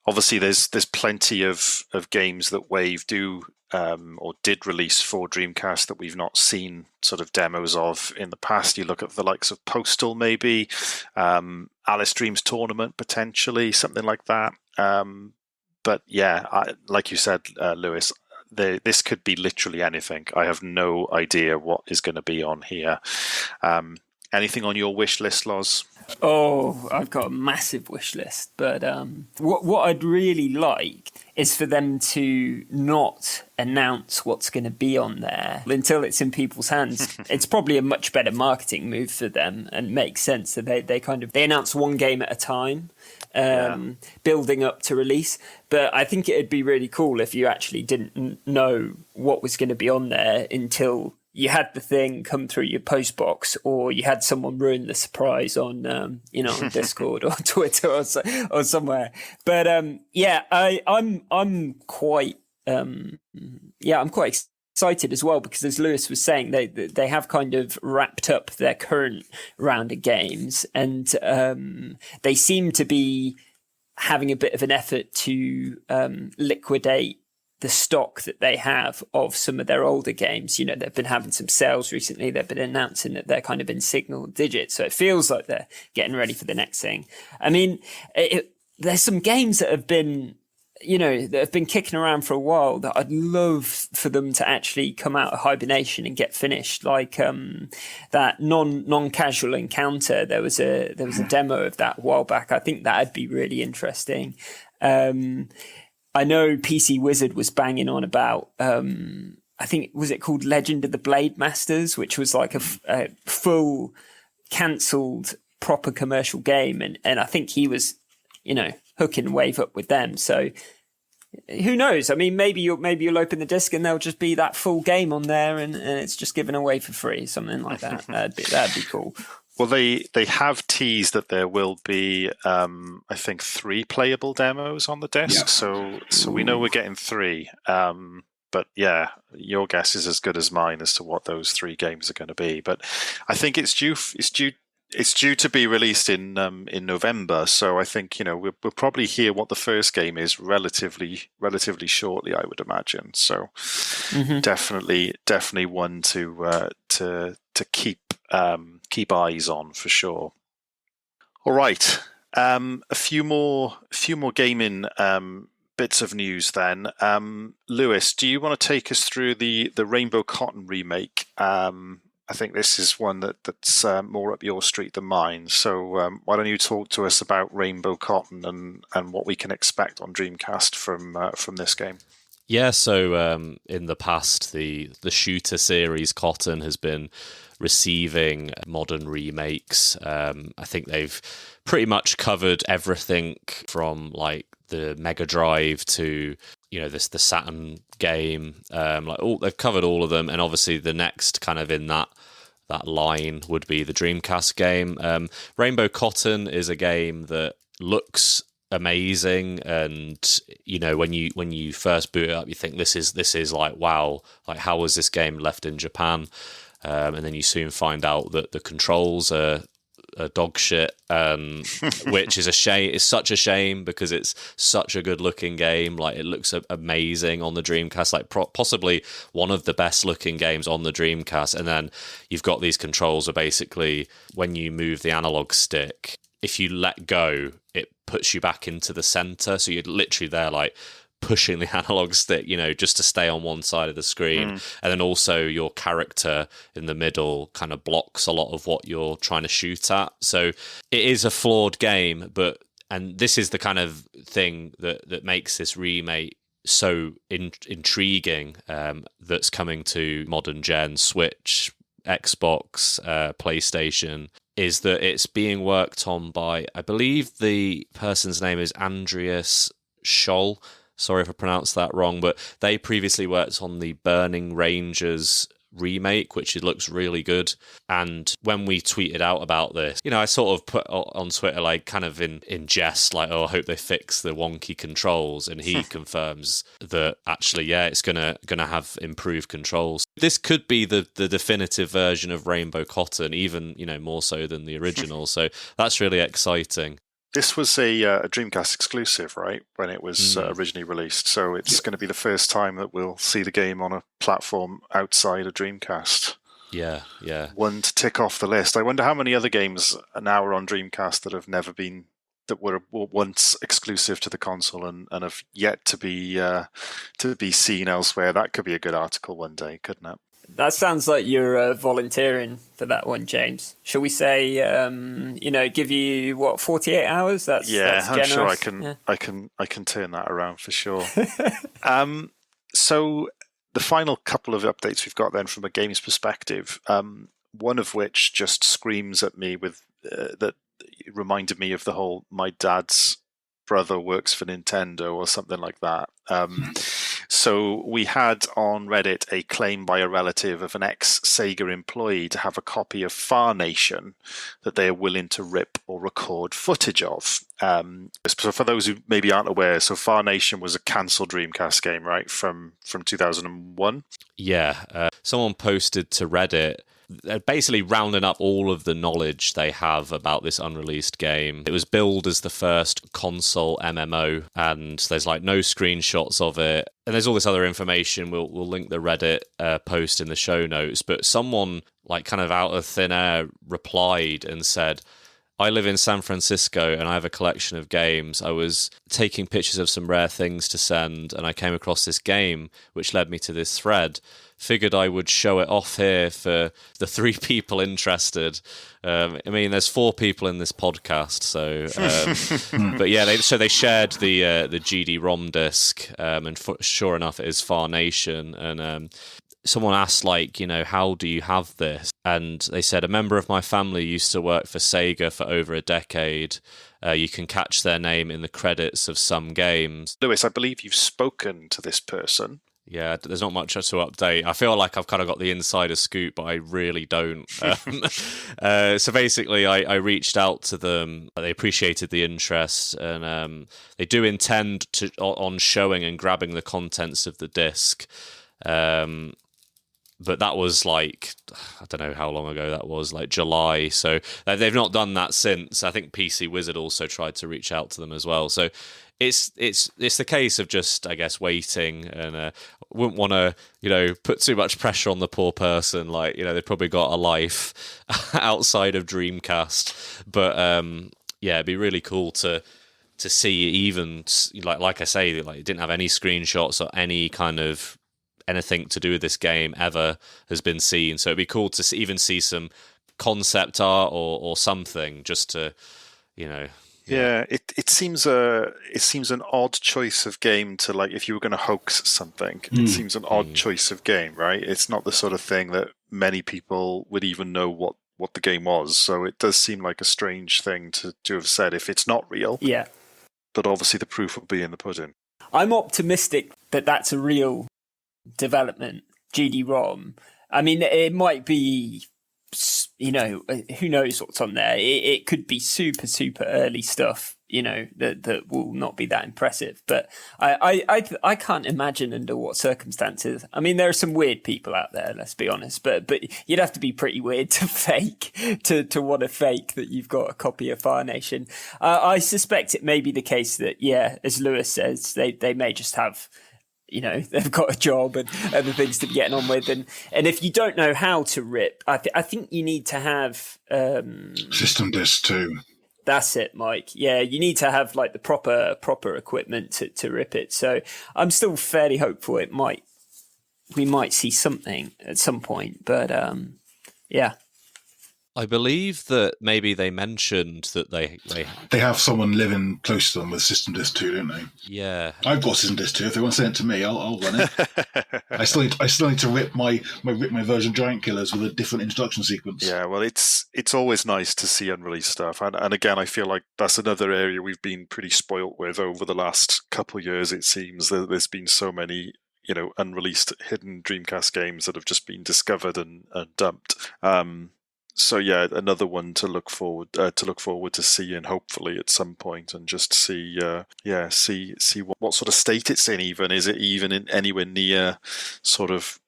Obviously, there's plenty of games that Wave do or did release for Dreamcast that we've not seen sort of demos of in the past. You look at the likes of Postal, maybe, Alice Dreams Tournament, potentially, something like that. But yeah, like you said, Lewis, this could be literally anything. I have no idea what is going to be on here. Anything on your wish list, Loz? Oh, I've got a massive wish list, but what I'd really like is for them to not announce what's going to be on there until it's in people's hands. It's probably a much better marketing move for them, and makes sense that they announce one game at a time, building up to release. But I think it'd be really cool if you actually didn't know what was going to be on there until you had the thing come through your post box, or you had someone ruin the surprise on, on Discord or Twitter or somewhere. But I'm quite excited as well, because as Lewis was saying, they have kind of wrapped up their current round of games, and they seem to be having a bit of an effort to liquidate the stock that they have of some of their older games. They've been having some sales recently. They've been announcing that they're kind of in single digits. So it feels like they're getting ready for the next thing. I mean, there's some games that have been, that have been kicking around for a while that I'd love for them to actually come out of hibernation and get finished. Like that non-casual Encounter. There was a demo of that a while back. I think that'd be really interesting. I know PC Wizard was banging on about, I think, was it called Legend of the Blade Masters, which was like a full cancelled proper commercial game. And I think he was, hooking Wave up with them. So who knows? I mean, maybe you'll open the disc and there'll just be that full game on there, and it's just given away for free, something like that. That'd be cool. Well, they have teased that there will be, I think, 3 playable demos on the disc. Yeah. So we know we're getting 3. But yeah, your guess is as good as mine as to what those 3 games are going to be. But I think it's due to be released in November. So I think we'll probably hear what the first game is relatively shortly, I would imagine. So definitely one to keep eyes on for sure. All right, a few more gaming bits of news then. Lewis, do you want to take us through the Rainbow Cotton remake? I think this is one that's more up your street than mine. So why don't you talk to us about Rainbow Cotton and what we can expect on Dreamcast from this game? Yeah, so in the past, the shooter series Cotton has been receiving modern remakes. I think they've pretty much covered everything from like the Mega Drive to the Saturn game. They've covered all of them, and obviously the next kind of in that line would be the Dreamcast game. Rainbow Cotton is a game that looks amazing, and when you first boot it up, you think this is like, wow, like how was this game left in Japan? And then you soon find out that the controls are dog shit, which is a shame. It's such a shame because it's such a good looking game. Like, it looks amazing on the Dreamcast, like possibly one of the best looking games on the Dreamcast. And then you've got these controls where basically when you move the analog stick, if you let go, it puts you back into the center. So you're literally there like pushing the analog stick, just to stay on one side of the screen. And then also your character in the middle kind of blocks a lot of what you're trying to shoot at. So it is a flawed game, and this is the kind of thing that makes this remake so intriguing, that's coming to modern gen Switch, Xbox, PlayStation, is that it's being worked on by, I believe the person's name is Andreas Scholl. Sorry if I pronounced that wrong, but they previously worked on the Burning Rangers remake, which it looks really good. And when we tweeted out about this, I sort of put on Twitter, like, kind of in jest, like, I hope they fix the wonky controls. And he confirms that actually, yeah, it's gonna have improved controls. This could be the definitive version of Rainbow Cotton, even more so than the original. So that's really exciting. This was a Dreamcast exclusive, right, when it was originally released. So it's going to be the first time that we'll see the game on a platform outside of Dreamcast. Yeah. One to tick off the list. I wonder how many other games now are on Dreamcast that were once exclusive to the console and have yet to be seen elsewhere. That could be a good article one day, couldn't it? That sounds like you're volunteering for that one, James. Shall we say, give you 48 hours? That's I'm generous. sure I can turn that around for sure. So the final couple of updates we've got then from a game's perspective, one of which just screams at me with that it reminded me of the whole my dad's brother works for Nintendo or something like that. So we had on Reddit a claim by a relative of an ex-Sega employee to have a copy of Far Nation that they are willing to rip or record footage of. So for those who maybe aren't aware, so Far Nation was a cancelled Dreamcast game, right, from 2001? Yeah. Someone posted to Reddit basically rounding up all of the knowledge they have about this unreleased game. It was billed as the first console MMO, and there's like no screenshots of it. And there's all this other information. We'll link the Reddit post in the show notes. But someone, like, kind of out of thin air replied and said, I live in San Francisco and I have a collection of games. I was taking pictures of some rare things to send and I came across this game, which led me to this thread. Figured I would show it off here for the 3 people interested. There's 4 people in this podcast, so but yeah, they shared the GD-ROM disc, and sure enough, it is Far Nation. And someone asked, like, how do you have this? And they said, a member of my family used to work for Sega for over a decade. You can catch their name in the credits of some games. Lewis, I believe you've spoken to this person. Yeah, there's not much to update. I feel like I've kind of got the insider scoop, but I really don't. So basically, I reached out to them. They appreciated the interest, and they do intend on showing and grabbing the contents of the disc. But that was like, I don't know how long ago that was, like July. So they've not done that since. I think PC Wizard also tried to reach out to them as well. So it's the case of just, I guess, waiting, and wouldn't want to, put too much pressure on the poor person. Like, they've probably got a life outside of Dreamcast. But it'd be really cool to see, even like I say, like, it didn't have any screenshots or any kind of anything to do with this game ever has been seen. So it'd be cool to even see some concept art or something, just to, Yeah, it seems an odd choice of game to, like, if you were going to hoax something, it seems an odd choice of game, right? It's not the sort of thing that many people would even know what the game was. So it does seem like a strange thing to have said if it's not real. Yeah. But obviously the proof will be in the pudding. I'm optimistic that that's a real development, GD-ROM. I mean, it might be, who knows what's on there. It could be super, super early stuff, that will not be that impressive. But I can't imagine under what circumstances. I mean, there are some weird people out there, let's be honest, but you'd have to be pretty weird to fake to want to fake that you've got a copy of Fire Nation. I suspect it may be the case that, yeah, as Lewis says, they may just have, they've got a job and other things to be getting on with. And if you don't know how to rip, I think you need to have... System disk too. That's it, Mike. Yeah, you need to have like the proper equipment to rip it. So I'm still fairly hopeful we might see something at some point. But yeah. I believe that maybe they mentioned that they have someone living close to them with System Disk 2, don't they? Yeah, I've got System Disk 2. If they want to send it to me, I'll run it. I still need to rip my version Giant Killers with a different introduction sequence. Yeah, well, it's always nice to see unreleased stuff, and again, I feel like that's another area we've been pretty spoilt with over the last couple of years. It seems that there's been so many unreleased hidden Dreamcast games that have just been discovered and dumped. So yeah, another one to look forward to seeing, hopefully at some point, and just see what sort of state it's in. Even is it even in anywhere near sort of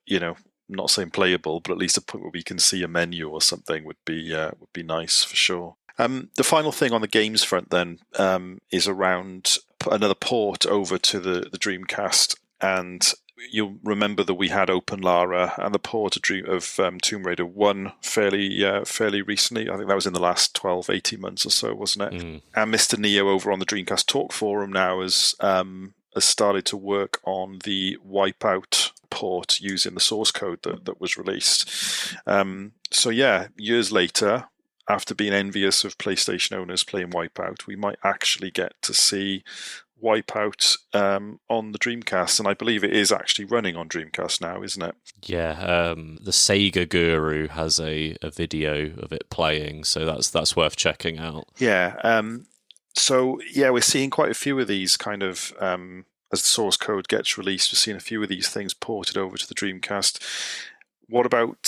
not saying playable, but at least a point where we can see a menu or something would be nice for sure. The final thing on the games front then is around another port over to the Dreamcast, and you'll remember that we had Open Lara and the port of Tomb Raider 1 fairly recently. I think that was in the last 12, 18 months or so, wasn't it? Mm. And Mr. Neo over on the Dreamcast Talk Forum now has started to work on the Wipeout port using the source code that was released. So yeah, years later, after being envious of PlayStation owners playing Wipeout, we might actually get to see Wipeout on the Dreamcast, and I believe it is actually running on Dreamcast now, isn't it? Yeah, the Sega Guru has a video of it playing, so that's worth checking out. Yeah, so yeah, we're seeing quite a few of these kind of as the source code gets released. We're seeing a few of these things ported over to the Dreamcast. What about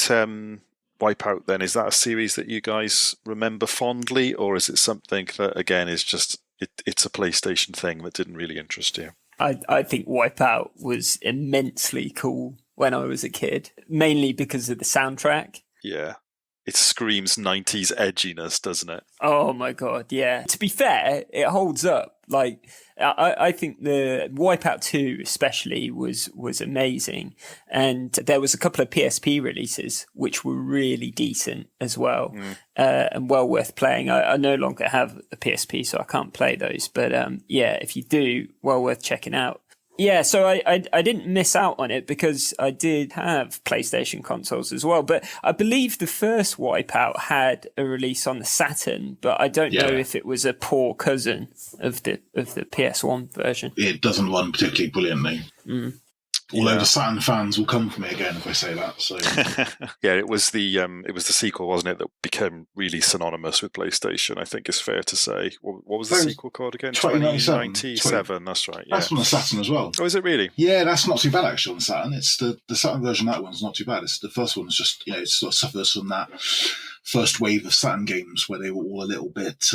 Wipeout then? Is that a series that you guys remember fondly, or is it something that again is just it's a PlayStation thing that didn't really interest you? I think Wipeout was immensely cool when I was a kid, mainly because of the soundtrack. Yeah. It screams 90s edginess, doesn't it? Oh my God, yeah. To be fair, it holds up. Like, I think the Wipeout 2 especially was amazing. And there was a couple of PSP releases which were really decent as well, and well worth playing. I no longer have a PSP, so I can't play those. But yeah, if you do, well worth checking out. Yeah, so I didn't miss out on it because I did have PlayStation consoles as well. But I believe the first Wipeout had a release on the Saturn, but I don't know if it was a poor cousin of the PS1 version. It doesn't run particularly brilliantly. Mm. Although the Saturn fans will come for me again if I say that. So yeah, it was the sequel, wasn't it, that became really synonymous with PlayStation, I think is fair to say. What was the sequel called again? 2097, that's right. Yeah. That's on the Saturn as well. Oh, is it really? Yeah, that's not too bad actually on the Saturn. It's the Saturn version of that one's not too bad. It's the first one's just, it sort of suffers from that first wave of Saturn games where they were all a little bit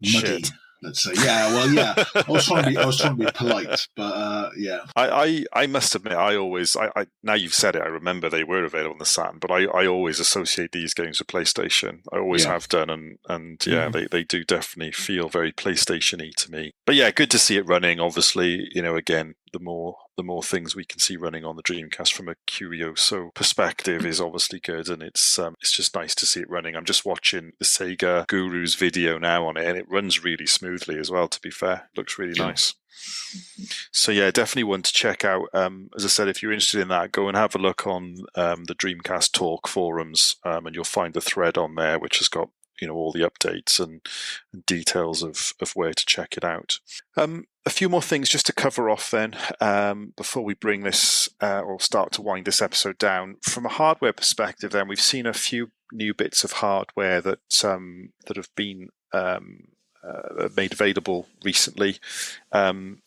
muddy. Let's say, I was trying to be polite, but yeah. I must admit, I now you've said it, I remember they were available on the Saturn, but I always associate these games with PlayStation. I always have done, and they do definitely feel very PlayStation-y to me. But yeah, good to see it running. Obviously, again, the more things we can see running on the Dreamcast from a Curioso perspective is obviously good, and it's just nice to see it running. I'm just watching the Sega Guru's video now on it, and it runs really smoothly as well, to be fair. It looks really nice. So yeah, definitely one to check out. As I said, if you're interested in that, go and have a look on the Dreamcast Talk forums, and you'll find the thread on there which has got all the updates and details of where to check it out. A few more things just to cover off then before we bring this or start to wind this episode down. From a hardware perspective then, we've seen a few new bits of hardware that have been made available recently.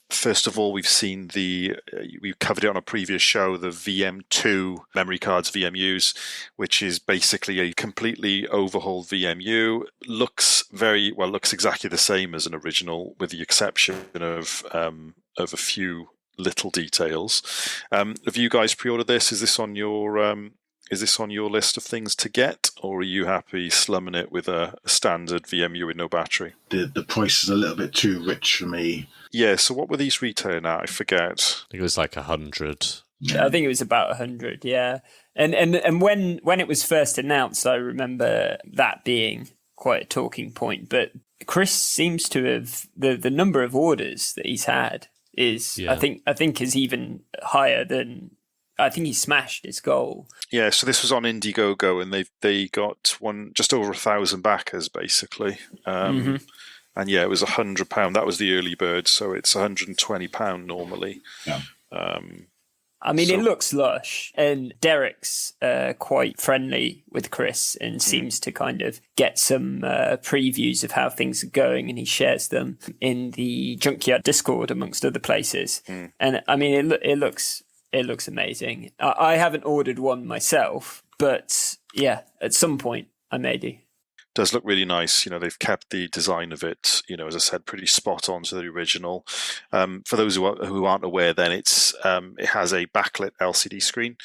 First of all, we've seen we've covered it on a previous show, the VM2 memory cards, VMUs, which is basically a completely overhauled VMU. Looks exactly the same as an original, with the exception of a few little details. Have you guys pre-ordered this? Is this on your list of things to get, or are you happy slumming it with a standard VMU with no battery? The price is a little bit too rich for me. Yeah, so what were these retailing at? I forget. I think it was like 100. Yeah. I think it was about 100, yeah. And when it was first announced, I remember that being quite a talking point. But Chris seems to have, the number of orders that he's had is, I think is even higher than, I think he smashed his goal. Yeah, so this was on Indiegogo, and they got just over 1,000 backers, basically. And yeah, it was £100. That was the early bird, so it's £120 normally. Yeah. I mean, it looks lush, and Derek's quite friendly with Chris and seems to kind of get some previews of how things are going, and he shares them in the Junkyard Discord, amongst other places. And I mean, it looks amazing. I haven't ordered one myself, but yeah, at some point I may do. Does look really nice. They've kept the design of it, as I said, pretty spot on to the original. For those who aren't aware, then it has a backlit LCD screen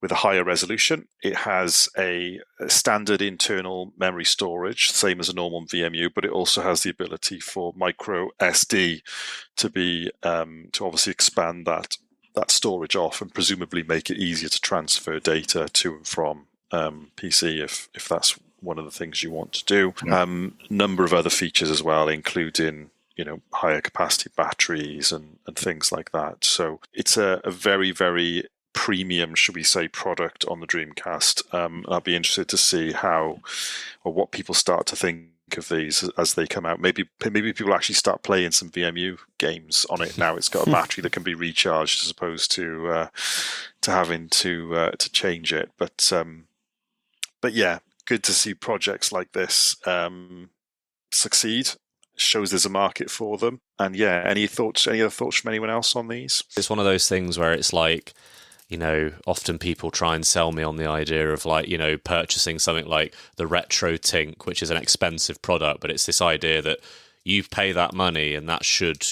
with a higher resolution. It has a standard internal memory storage, same as a normal VMU, but it also has the ability for micro SD to obviously expand that storage off and presumably make it easier to transfer data to and from PC if that's one of the things you want to do. Number of other features as well, including higher capacity batteries and things like that. So it's a very, very premium, should we say, product on the Dreamcast. I'll be interested to see what people start to think of these as they come out. Maybe people actually start playing some VMU games on it now. It's got a battery that can be recharged as opposed to having to change it. But yeah, good to see projects like this succeed. Shows there's a market for them. And yeah, any other thoughts from anyone else on these? It's one of those things where it's like, often people try and sell me on the idea of purchasing something like the Retro Tink, which is an expensive product, but it's this idea that you pay that money and that should,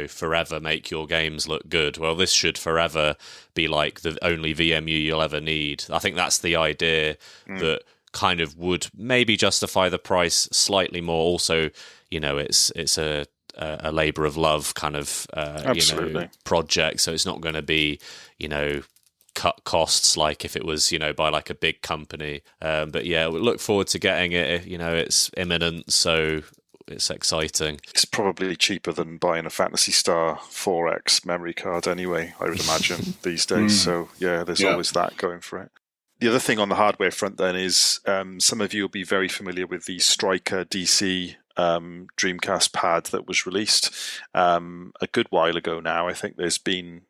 forever make your games look good. Well, this should forever be like the only VMU you'll ever need. I think that's the idea that kind of would maybe justify the price slightly more. Also, it's a labour of love kind of project, so it's not going to be cut costs like if it was by like a big company. But yeah, we look forward to getting it. It's imminent, so it's exciting. It's probably cheaper than buying a Phantasy Star 4X memory card anyway, I would imagine, these days. So yeah, there's always that going for it. The other thing on the hardware front then is some of you will be very familiar with the Striker DC Dreamcast pad that was released a good while ago now. I think there's been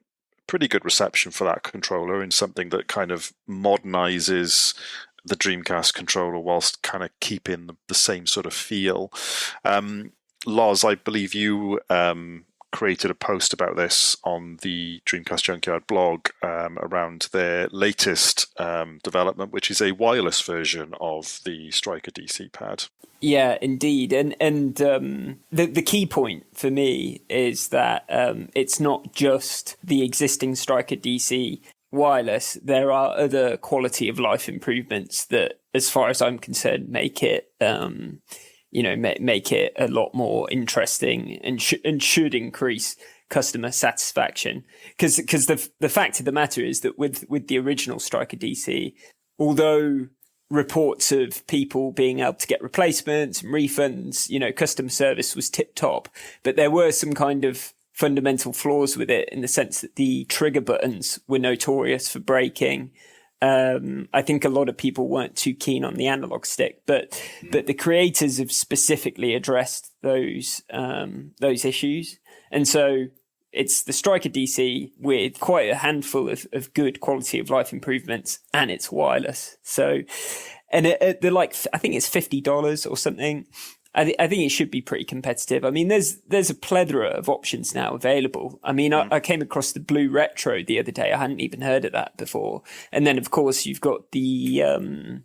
pretty good reception for that controller in something that kind of modernizes the Dreamcast controller whilst kind of keeping the same sort of feel. Lozz, I believe you created a post about this on the Dreamcast Junkyard blog around their latest development, which is a wireless version of the Striker DC pad. Yeah, indeed. And the key point for me is that it's not just the existing Striker DC wireless. There are other quality of life improvements that, as far as I'm concerned, make it make it a lot more interesting and should increase customer satisfaction. Because the fact of the matter is that with the original Striker DC, although reports of people being able to get replacements and refunds, customer service was tip top, but there were some kind of fundamental flaws with it in the sense that the trigger buttons were notorious for breaking. I think a lot of people weren't too keen on the analog stick, but the creators have specifically addressed those issues. And so it's the Striker DC with quite a handful of good quality of life improvements, and it's wireless. So, and I think it's $50 or something. I think it should be pretty competitive. I mean, there's a plethora of options now available. I mean, I came across the Blue Retro the other day. I hadn't even heard of that before. And then, of course, you've got the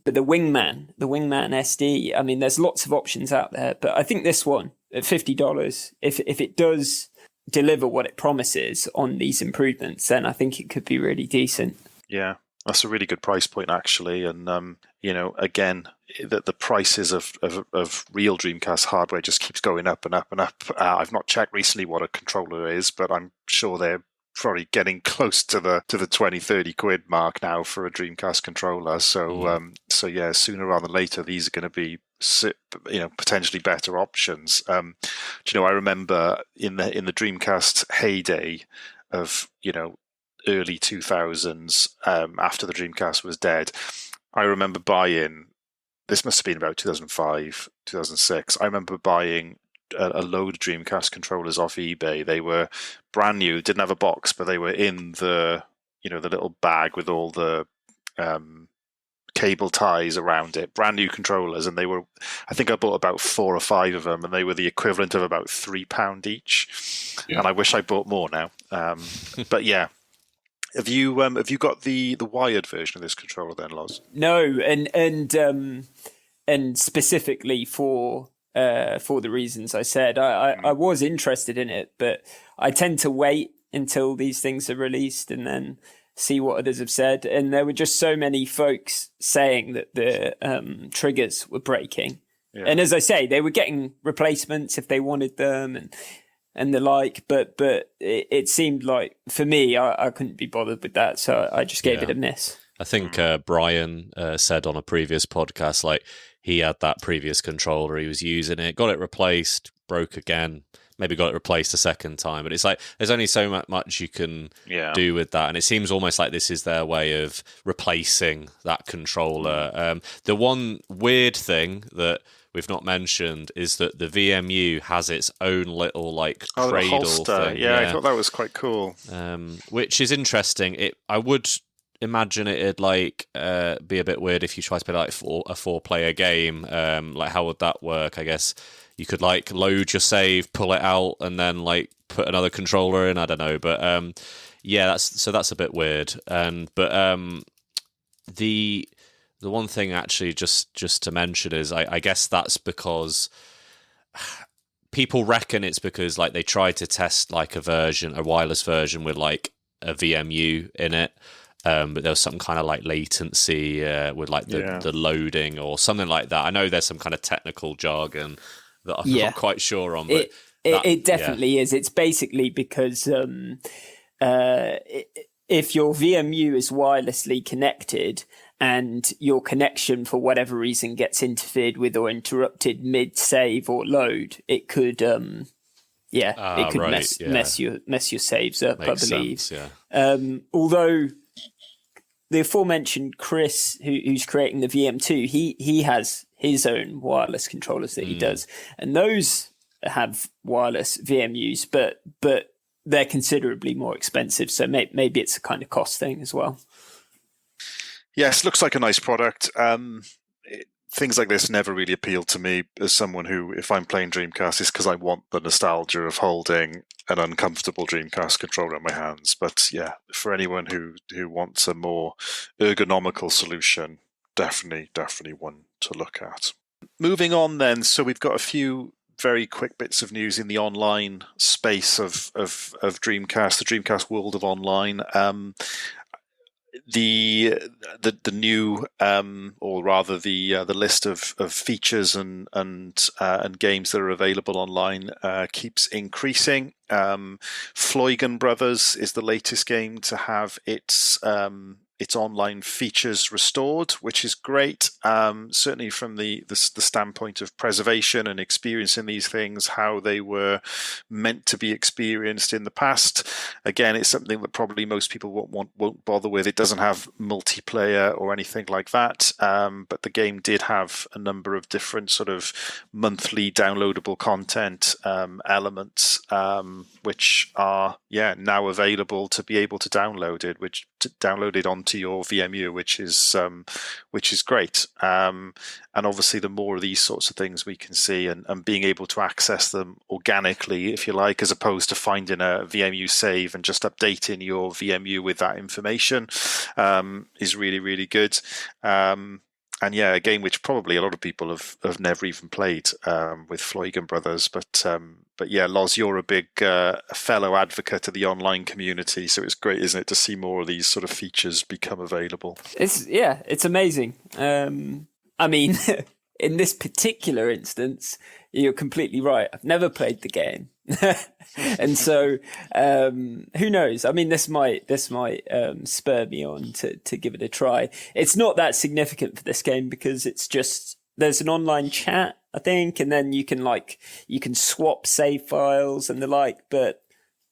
Wingman SD. I mean, there's lots of options out there, but I think this one at $50, if it does deliver what it promises on these improvements, then I think it could be really decent. Yeah, that's a really good price point, actually. And, again, the prices of real Dreamcast hardware just keeps going up and up and up. I've not checked recently what a controller is, but I'm sure they're probably getting close to the 20, 30 quid mark now for a Dreamcast controller. So, yeah, sooner rather than later, these are going to be potentially better options. I remember in the Dreamcast heyday of early 2000s, after the Dreamcast was dead, I remember buying, this must have been about 2005, 2006, I remember buying a load of Dreamcast controllers off eBay. They were brand new, didn't have a box, but they were in the the little bag with all the cable ties around it, brand new controllers, and I think I bought about 4 or 5 of them, and they were the equivalent of about £3 each. Yeah. And I wish I bought more now. But yeah. Have you got the wired version of this controller then, Lozz? No, and specifically for the reasons I said, I was interested in it, but I tend to wait until these things are released and then see what others have said. And there were just so many folks saying that the triggers were breaking. Yeah. And as I say, they were getting replacements if they wanted them and the like, but it seemed like, for me, I couldn't be bothered with that, so I just gave it a miss. I think Brian said on a previous podcast, like, he had that previous controller, he was using it, got it replaced, broke again, maybe got it replaced a second time, but it's like there's only so much you can do with that, and it seems almost like this is their way of replacing that controller. The one weird thing that we've not mentioned is that the VMU has its own little cradle thing. Yeah, I thought that was quite cool. Which is interesting. I would imagine it'd be a bit weird if you try to play a 4-player game. How would that work? I guess you could load your save, pull it out, and then put another controller in. I don't know, but that's a bit weird. The one thing actually just to mention is I guess that's because people reckon it's because they tried to test a wireless version with a VMU in it, but there was some kind of latency with the loading or something like that. I know there's some kind of technical jargon that I'm not quite sure on, but it definitely is. It's basically because if your VMU is wirelessly connected and your connection for whatever reason gets interfered with or interrupted mid-save or load, it could mess your saves up. Makes I believe. Sense, yeah. Although the aforementioned Chris, who's creating the VM2, he has his own wireless controllers that he does, and those have wireless VMUs, but they're considerably more expensive. So maybe it's a kind of cost thing as well. Yes, looks like a nice product. Things like this never really appealed to me as someone who, if I'm playing Dreamcast, it's because I want the nostalgia of holding an uncomfortable Dreamcast controller in my hands. But yeah, for anyone who wants a more ergonomical solution, definitely one to look at. Moving on then, so we've got a few very quick bits of news in the online space of Dreamcast, the Dreamcast world of online. The new, or rather the list of features and games that are available online keeps increasing. Floygan Brothers is the latest game to have its online features restored, which is great. Certainly from the standpoint of preservation and experiencing these things how they were meant to be experienced in the past. Again, it's something that probably most people won't bother with. It doesn't have multiplayer or anything like that, but the game did have a number of different sort of monthly downloadable content elements, which are now available to be able to download it onto to your VMU, which is great. And obviously, the more of these sorts of things we can see, and being able to access them organically, if you like, as opposed to finding a VMU save and just updating your VMU with that information, is really, really good. And yeah, a game which probably a lot of people have never even played, with Floygan Brothers. But yeah, Loz, you're a big fellow advocate of the online community, so it's great, isn't it, to see more of these sort of features become available? It's amazing. I mean, in this particular instance, you're completely right. I've never played the game. And so who knows? I mean, this might spur me on to give it a try. It's not that significant for this game because it's just there's an online chat, I think, and then you can swap save files and the like. But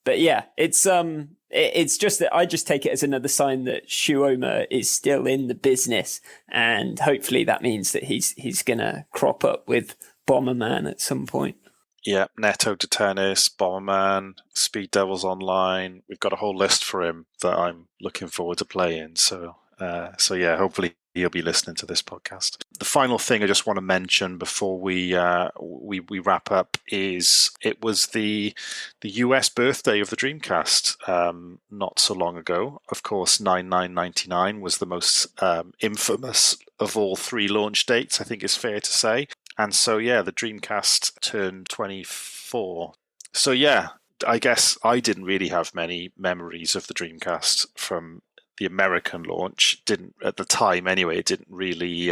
yeah, it's just that I just take it as another sign that Shuoma is still in the business, and hopefully that means that he's gonna crop up with Bomberman at some point. Yeah, Netto to Tennis, Bomberman, Speed Devils Online. We've got a whole list for him that I'm looking forward to playing. So yeah, hopefully he'll be listening to this podcast. The final thing I just want to mention before we wrap up is it was the US birthday of the Dreamcast not so long ago. Of course, 9/9/99 was the most infamous of all three launch dates, I think it's fair to say. And so, yeah, the Dreamcast turned 24. So, yeah, I guess I didn't really have many memories of the Dreamcast from the American launch. Didn't at the time, anyway. It didn't really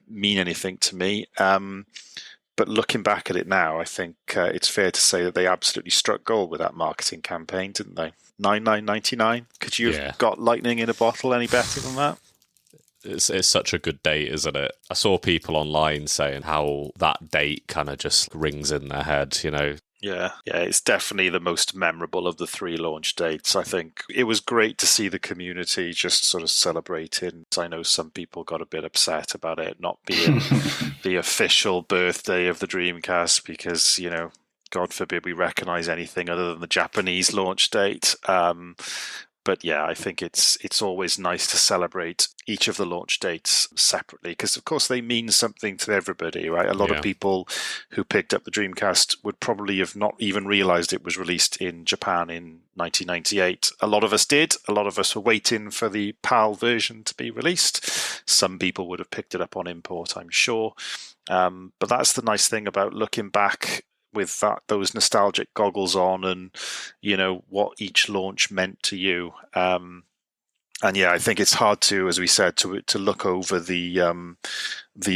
mean anything to me. But looking back at it now, I think it's fair to say that they absolutely struck gold with that marketing campaign, didn't they? 9/9/99. Could you have got lightning in a bottle any better than that? It's such a good date, isn't it? I saw people online saying how that date kind of just rings in their head, you know. Yeah, it's definitely the most memorable of the three launch dates. I think it was great to see the community just sort of celebrating. I know some people got a bit upset about it not being the official birthday of the Dreamcast because, you know, God forbid we recognize anything other than the Japanese launch date. But yeah, I think it's always nice to celebrate each of the launch dates separately because, of course, they mean something to everybody, right? A lot of people who picked up the Dreamcast would probably have not even realized it was released in Japan in 1998. A lot of us did. A lot of us were waiting for the PAL version to be released. Some people would have picked it up on import, I'm sure. But that's the nice thing about looking back with those nostalgic goggles on and, you know, what each launch meant to you. And yeah, I think it's hard to, as we said, to look over the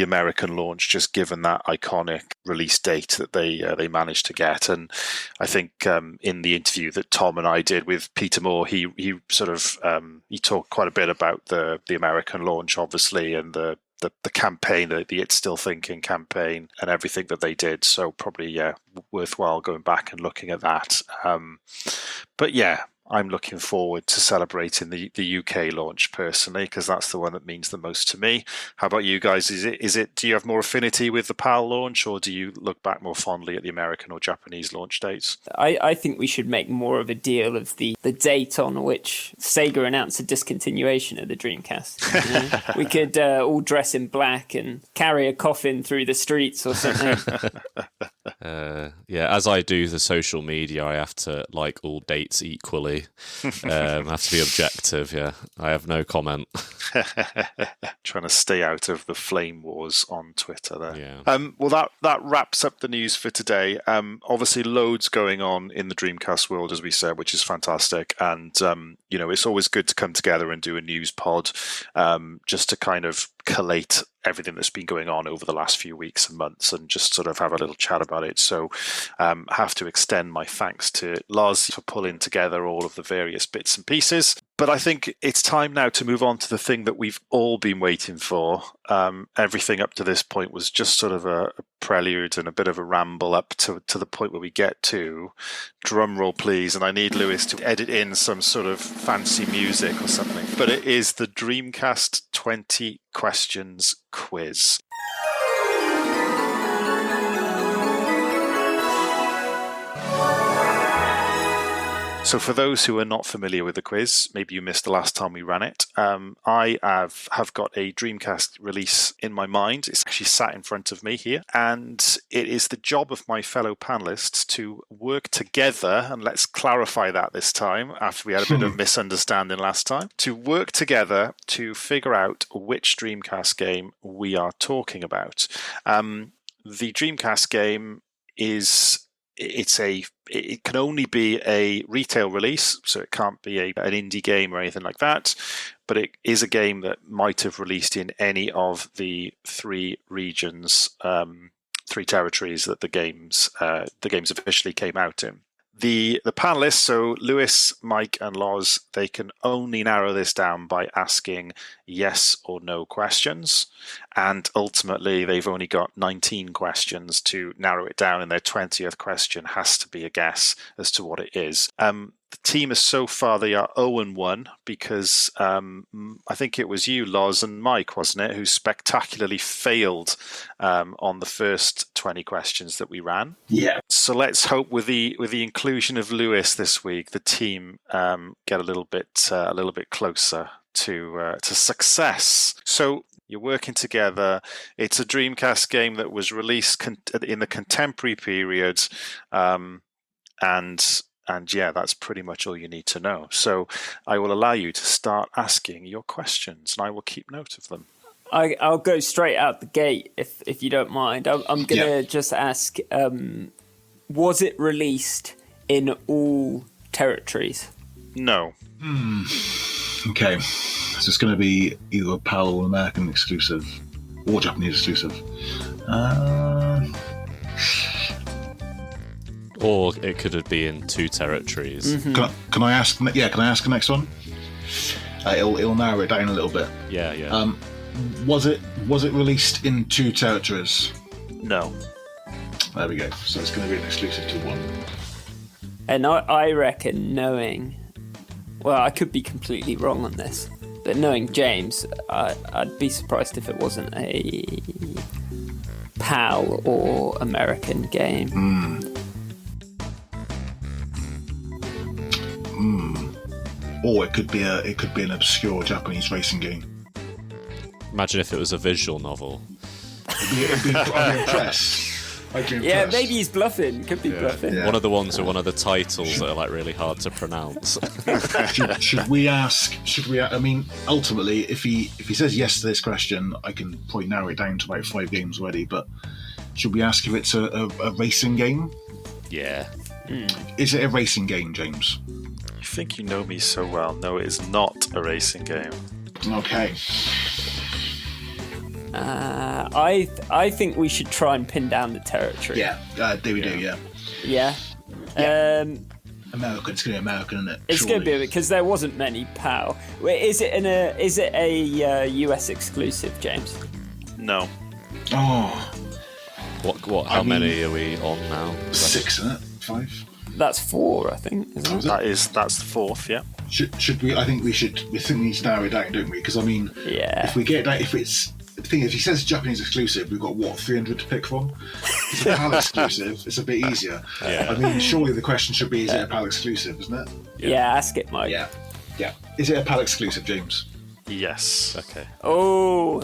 American launch, just given that iconic release date that they managed to get. And I think in the interview that Tom and I did with Peter Moore, he sort of he talked quite a bit about the American launch, obviously, and the campaign, the It's Still Thinking campaign and everything that they did. So probably, worthwhile going back and looking at that. But yeah, I'm looking forward to celebrating the UK launch personally, because that's the one that means the most to me. How about you guys? Is it? Do you have more affinity with the PAL launch, or do you look back more fondly at the American or Japanese launch dates? I think we should make more of a deal of the date on which Sega announced a discontinuation of the Dreamcast. You know? We could all dress in black and carry a coffin through the streets or something. As I do the social media, I have to like all dates equally. I have to be objective. Yeah, I have no comment. Trying to stay out of the flame wars on Twitter there. Yeah. Well, that wraps up the news for today. Obviously, loads going on in the Dreamcast world, as we said, which is fantastic. And it's always good to come together and do a news pod, just to kind of collate everything that's been going on over the last few weeks and months and just sort of have a little chat about it. So have to extend my thanks to Lozz for pulling together all of the various bits and pieces. But I think it's time now to move on to the thing that we've all been waiting for. Everything up to this point was just sort of a prelude and a bit of a ramble up to the point where we get to, drum roll please, and I need Lewis to edit in some sort of fancy music or something. But it is the Dreamcast 20 questions quiz. So for those who are not familiar with the quiz, maybe you missed the last time we ran it, I have got a Dreamcast release in my mind. It's actually sat in front of me here. And it is the job of my fellow panelists to work together, and let's clarify that this time, after we had a bit of misunderstanding last time, to work together to figure out which Dreamcast game we are talking about. The Dreamcast game it can only be a retail release, so it can't be an indie game or anything like that, but it is a game that might have released in any of the three regions, three territories that the games officially came out in. The panelists, so Lewis, Mike and Lozz, they can only narrow this down by asking yes or no questions. And ultimately, they've only got 19 questions to narrow it down, and their 20th question has to be a guess as to what it is. The team is so far, they are 0-1 because I think it was you, Lozz, and Mike, wasn't it, who spectacularly failed on the first 20 questions that we ran. Yeah. So let's hope with the inclusion of Lewis this week, the team get a little bit closer to success. So you're working together. It's a Dreamcast game that was released in the contemporary period, and yeah, that's pretty much all you need to know. So I will allow you to start asking your questions, and I will keep note of them. I'll go straight out the gate if you don't mind. I'm going to just ask, was it released in all territories? No. Okay. So it's going to be either a PAL or American exclusive or Japanese exclusive. Or it could be in two territories. Mm-hmm. Can I ask? Yeah, can I ask the next one? It'll narrow it down a little bit. Yeah. Was it released in two territories? No. There we go. So it's going to be an exclusive to one. And I reckon, knowing, well, I could be completely wrong on this, but knowing James, I'd be surprised if it wasn't a PAL or American game. Or it could be an obscure Japanese racing game. Imagine if it was a visual novel. I'd be impressed. Yeah, maybe he's bluffing. Could be bluffing. Yeah. One of the ones with one of the titles that are like really hard to pronounce. Should we ask? I mean, ultimately, if he says yes to this question, I can probably narrow it down to about 5 games already. But should we ask if it's a racing game? Yeah. Is it a racing game, James? You think you know me so well. No, it is not a racing game. Okay. I think we should try and pin down the territory. Yeah, do. Yeah. Yeah. American. It's going to be American, isn't it? It's going to be because there wasn't many PAL. Wait, is it a US exclusive, James? No. Oh. What? How many are we on now? 6, isn't it? 5. That's 4, I think. Isn't it? That's the 4th. Yeah. Should we? I think we should. We think we need to narrow it down, don't we? Because I mean, if we get that, if it's the thing, if he says Japanese exclusive, we've got 300 to pick from. If it's a PAL exclusive, it's a bit easier. Yeah. I mean, surely the question should be: is it a PAL exclusive? Isn't it? Yeah, ask it, Mike. Yeah. Is it a PAL exclusive, James? Yes. Okay. Oh,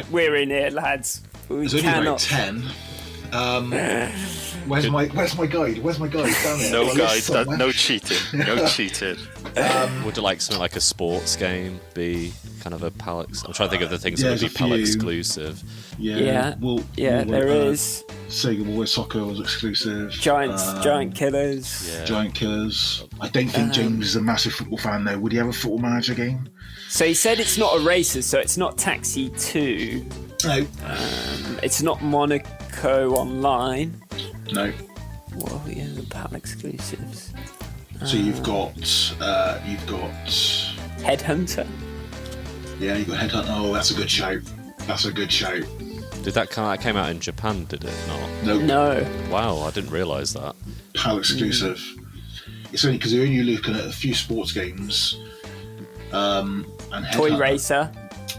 we're in here, lads. We There's only about 10. Where's my guide? Where's my guide? Down there. No guide. No cheating. No cheating. Would like something like a sports game be kind of a PAL? I'm trying to think of the things that would be PAL exclusive. Yeah. There is. Sega World Soccer was exclusive. Giant Killers. Yeah. Giant Killers. I don't think James is a massive football fan though. Would he have a Football Manager game? So he said it's not a racer, so it's not Taxi 2. No. It's not Monaco Online. No. Well, yeah, the PAL exclusives. So you've got Headhunter. Yeah, you've got Headhunter. Oh, that's a good shout. Did that came out in Japan? Did it not? No. Wow, I didn't realise that. PAL exclusive. It's only because you're only looking at a few sports games. And Toy Headhunter. Racer.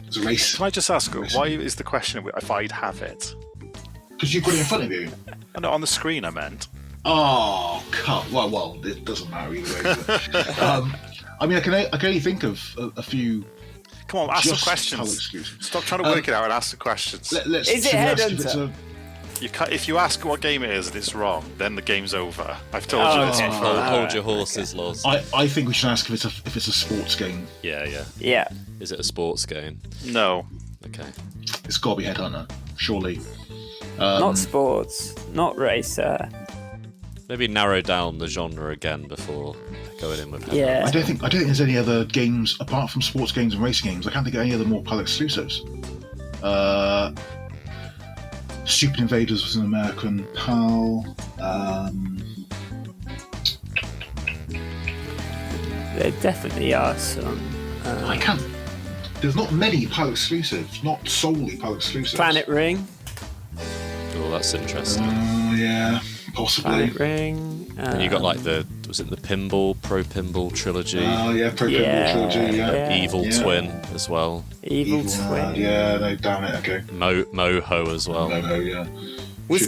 It's a race. Can I just ask, why is the question if I'd have it? Because you've got it in front of you. No, on the screen I meant. Oh, cut. Well, it doesn't matter either way. But, I mean, I can only think of a few. Come on, ask some just questions. Hull exclusives. Stop trying to work it out and ask the questions. Is it Headhunter? If you ask what game it is and it's wrong, then the game's over. I've told you this before. Hold your horses, Loz. I think we should ask if it's a sports game. Yeah. Is it a sports game? No. Okay. It's got to be Headhunter, surely. Not sports, not racer. Maybe narrow down the genre again before going in with Headhunter. Yeah. I don't think there's any other games apart from sports games and racing games. I can't think of any other more PAL exclusives. Stupid Invaders was an American PAL. There definitely are some. I can't. There's not many PAL exclusives, not solely PAL exclusives. Planet Ring. Oh, that's interesting. Yeah, possibly. Planet Ring. And you got like was it the Pro Pinball trilogy? Oh yeah, Pro Pinball trilogy. Yeah. Evil Twin as well. Evil Twin. Yeah, no, damn it. Okay. Moho as well. Moho, yeah. Was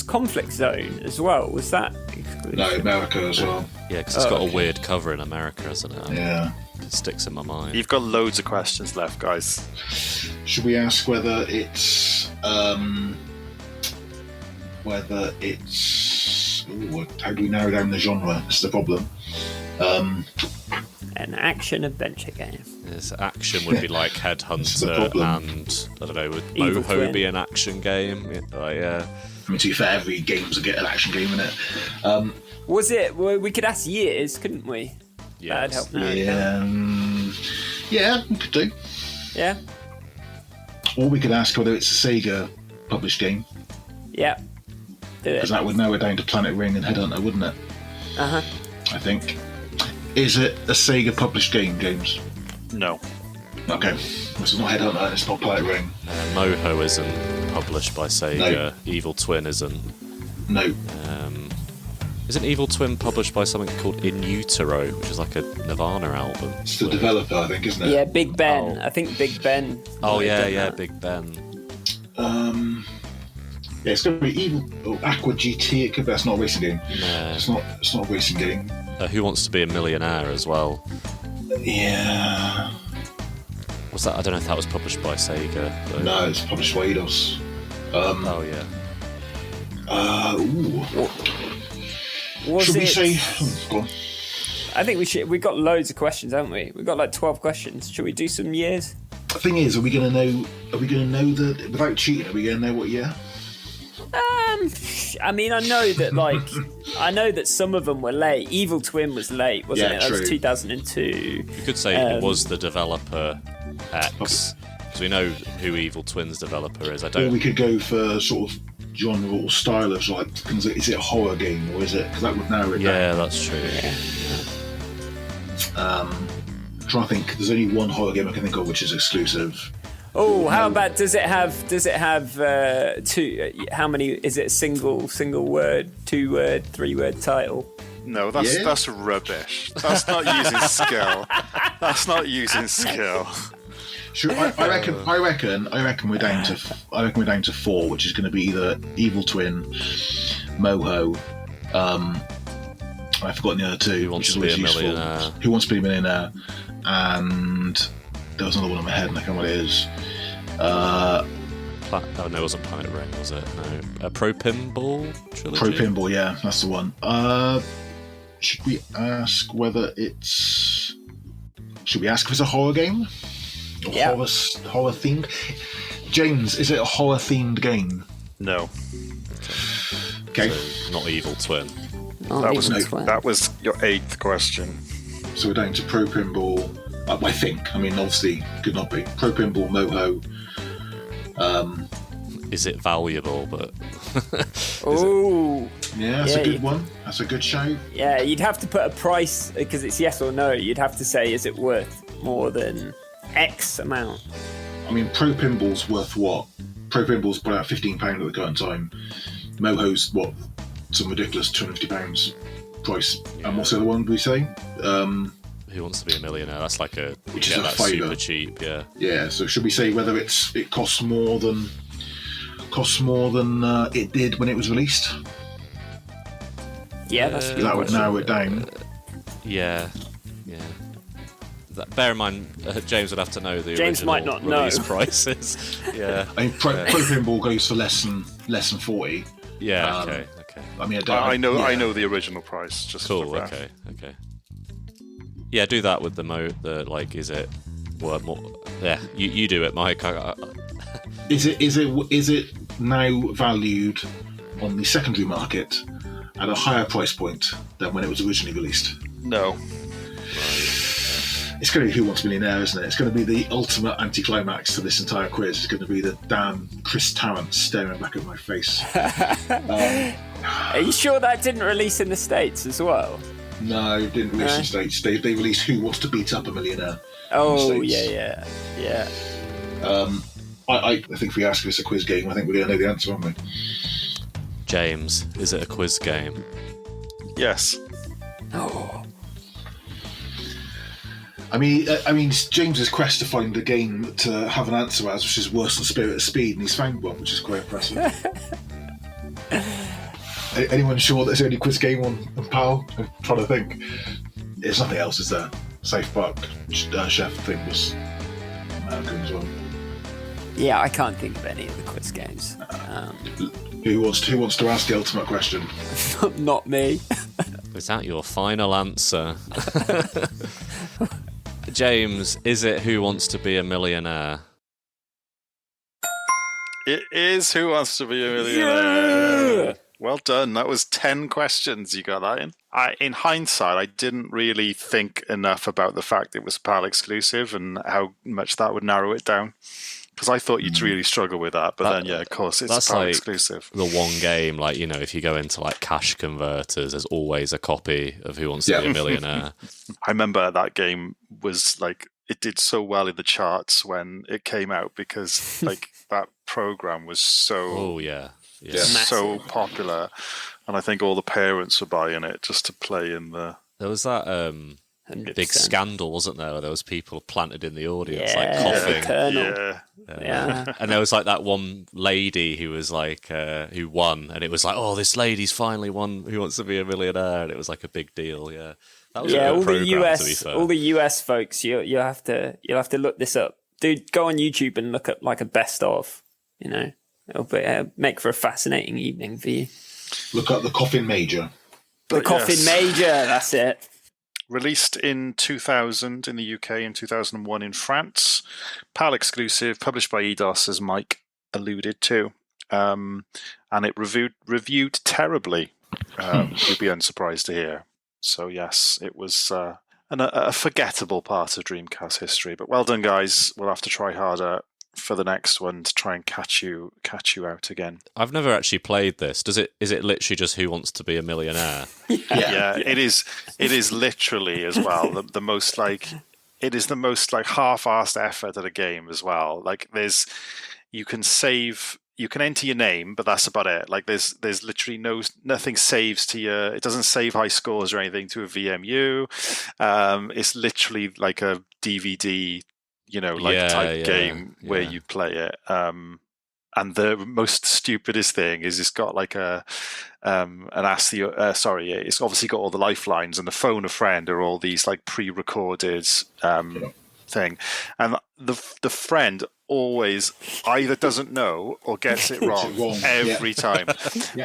Conflict Zone as well? Was that exclusive? No, America as well. Yeah, because it's got a weird cover in America, hasn't it? Yeah. It sticks in my mind. You've got loads of questions left, guys. Should we ask whether it's ooh, how do we narrow down the genre? That's the problem. An action adventure game. Yes, action would be like Headhunter, and I don't know, would Evil Moho Twin. be an action game? Yeah. I mean, to be fair, every game's an action game, isn't it? Was it? Well, we could ask years, couldn't we? That'd help narrow it down. Yeah, we could do. Yeah. Or we could ask whether it's a Sega published game, Yeah. Do because it. that would narrow it down to Planet Ring and Headhunter, wouldn't it? Uh-huh. I think. Is it a Sega published game, James? No. Okay. It's not Headhunter, it's not Planet Ring. Moho isn't published by Sega. No. Evil Twin isn't. No. Isn't Evil Twin published by something called In Utero, which is like a Nirvana album? It's the developer, I think, isn't it? Yeah, Big Ben. Oh. I think Big Ben. Oh, might have yeah, done that. Big Ben. Yeah, it's going to be Evil Aqua GT. It could be. That's not a racing game. No. It's not a racing game. Who Wants to Be a Millionaire as well. Yeah. Was that? I don't know if that was published by Sega. But... No, it's published by Eidos. Oh, yeah. Ooh. Was Should we it? say? Go on. I think we should. We've got loads of questions, haven't we? We've got like 12 questions. Should we do some years? The thing is, are we going to know that without cheating? Are we going to know what year? I mean, I know that some of them were late. Evil Twin was late, wasn't Yeah, it? That was true. 2002. You could say it was the developer X, because we know who Evil Twin's developer is. I Or don't. we could go for sort of genre or style of like, is it a horror game or is it? Because that would narrow it Yeah, down. that's true. I'm trying to think. There's only one horror game I can think of which is exclusive. Oh, how about does it have two? How many? Is it a single word, 2 word, 3 word title? No, that's Yeah. that's rubbish. That's not using skill. That's not using skill. Sure, I reckon we're down to 4, which is going to be either Evil Twin, Moho. I've forgotten the other 2. Who Wants which is to Be a always useful. Millionaire. Who Wants to Be a Millionaire? And there was another one in my head, and I can't remember what it is. Oh, no, it wasn't Planet Ring, was it? No. A Pro Pinball trilogy? Pro Pinball, yeah, that's the one. Should we ask whether it's? Should we ask if it's a horror game? Or Yeah. horror themed? James, is it a horror themed game? No. Okay, So, not Evil Twin. Oh, That was Evil Twin. that was your 8th question. so we're down to Pro Pinball. I think. I mean, obviously, could not be Pro Pinball, Moho. Is it valuable? But Oh, Yeah, that's Yeah, a good one. That's a good show. yeah. You'd have to put a price because it's yes or no. You'd have to say, is it worth more than X amount? I mean, Pro Pinball's worth what? Pro Pinball's about £15 at the current time. Moho's what? Some ridiculous £250 price. And what's the other one? Did we say? Who Wants to Be a Millionaire? That's like a Which is get a that fiver. super cheap. Yeah. Yeah. So should we say whether it costs more than costs more than it did when it was released. Yeah, that's That would narrow it down. Yeah. Bear in mind, James would have to know the James original might not know. release prices. Yeah. I mean, Pro Pinball goes for less than 40. Yeah. Okay. I mean, I know the original price. Just Cool. for that. Okay. Yeah, do that with is it worth more? Yeah, you do it, Mike. Is it now valued on the secondary market at a higher price point than when it was originally released? No. It's going to be Who Wants a Millionaire, isn't it? It's going to be the ultimate anticlimax to this entire quiz. It's going to be the damn Chris Tarrant staring back at my face. Are you sure that didn't release in the States as well? No, it didn't release in the States. They released Who Wants to Beat Up a Millionaire. Oh, yeah. I think if we ask this a quiz game, I think we're going to know the answer, aren't we? James, is it a quiz game? Yes. Oh. I mean, James's quest to find a game to have an answer as, which is worse than Spirit of Speed, and he's found one, which is quite impressive. Anyone sure there's only quiz game on PAL? I'm trying to think. There's nothing else, is there? South Park chef thing was American as well. Yeah, I can't think of any of the quiz games. Who wants to ask the ultimate question? Not me. Is that your final answer? James, is it Who Wants to Be a Millionaire? It is Who Wants to Be a Millionaire. Yeah! Well done. That was 10 questions you got that in. In hindsight, I didn't really think enough about the fact it was PAL exclusive and how much that would narrow it down. Because I thought you'd really struggle with that, but then, yeah, of course, it's PAL exclusive. The one game, if you go into cash converters, there's always a copy of Who Wants to Be a Millionaire. I remember that game was it did so well in the charts when it came out because that program was so so popular, and I think all the parents were buying it just to play in the. There was that 100%. big scandal, wasn't there? Where there was people planted in the audience, coughing. Yeah. And there was that one lady who was who won, and it was this lady's finally won Who Wants to Be a Millionaire, and it was a big deal. Yeah, that was a good program, to be fair. All the US folks, you'll have to look this up, dude. Go on YouTube and look at a best of. It'll make for a fascinating evening for you. Look up the Coffin Major. Major, that's it. Released in 2000 in the UK and 2001 in France. PAL exclusive, published by Eidos, as Mike alluded to. And it reviewed terribly. You'd be unsurprised to hear. So yes, it was a forgettable part of Dreamcast history. But well done, guys. We'll have to try harder for the next one to try and catch you out again. I've never actually played this. Is it literally just Who Wants to Be a Millionaire? Yeah, it is literally as well the most it is the most half-assed effort at a game as well. You can enter your name, but that's about it. There's literally nothing saves to your. It doesn't save high scores or anything to a VMU. It's literally like a DVD, type game where you play it. And the most stupidest thing is it's got it's obviously got all the lifelines, and the phone a friend are all these pre-recorded thing, and the friend always either doesn't know or gets it wrong every time.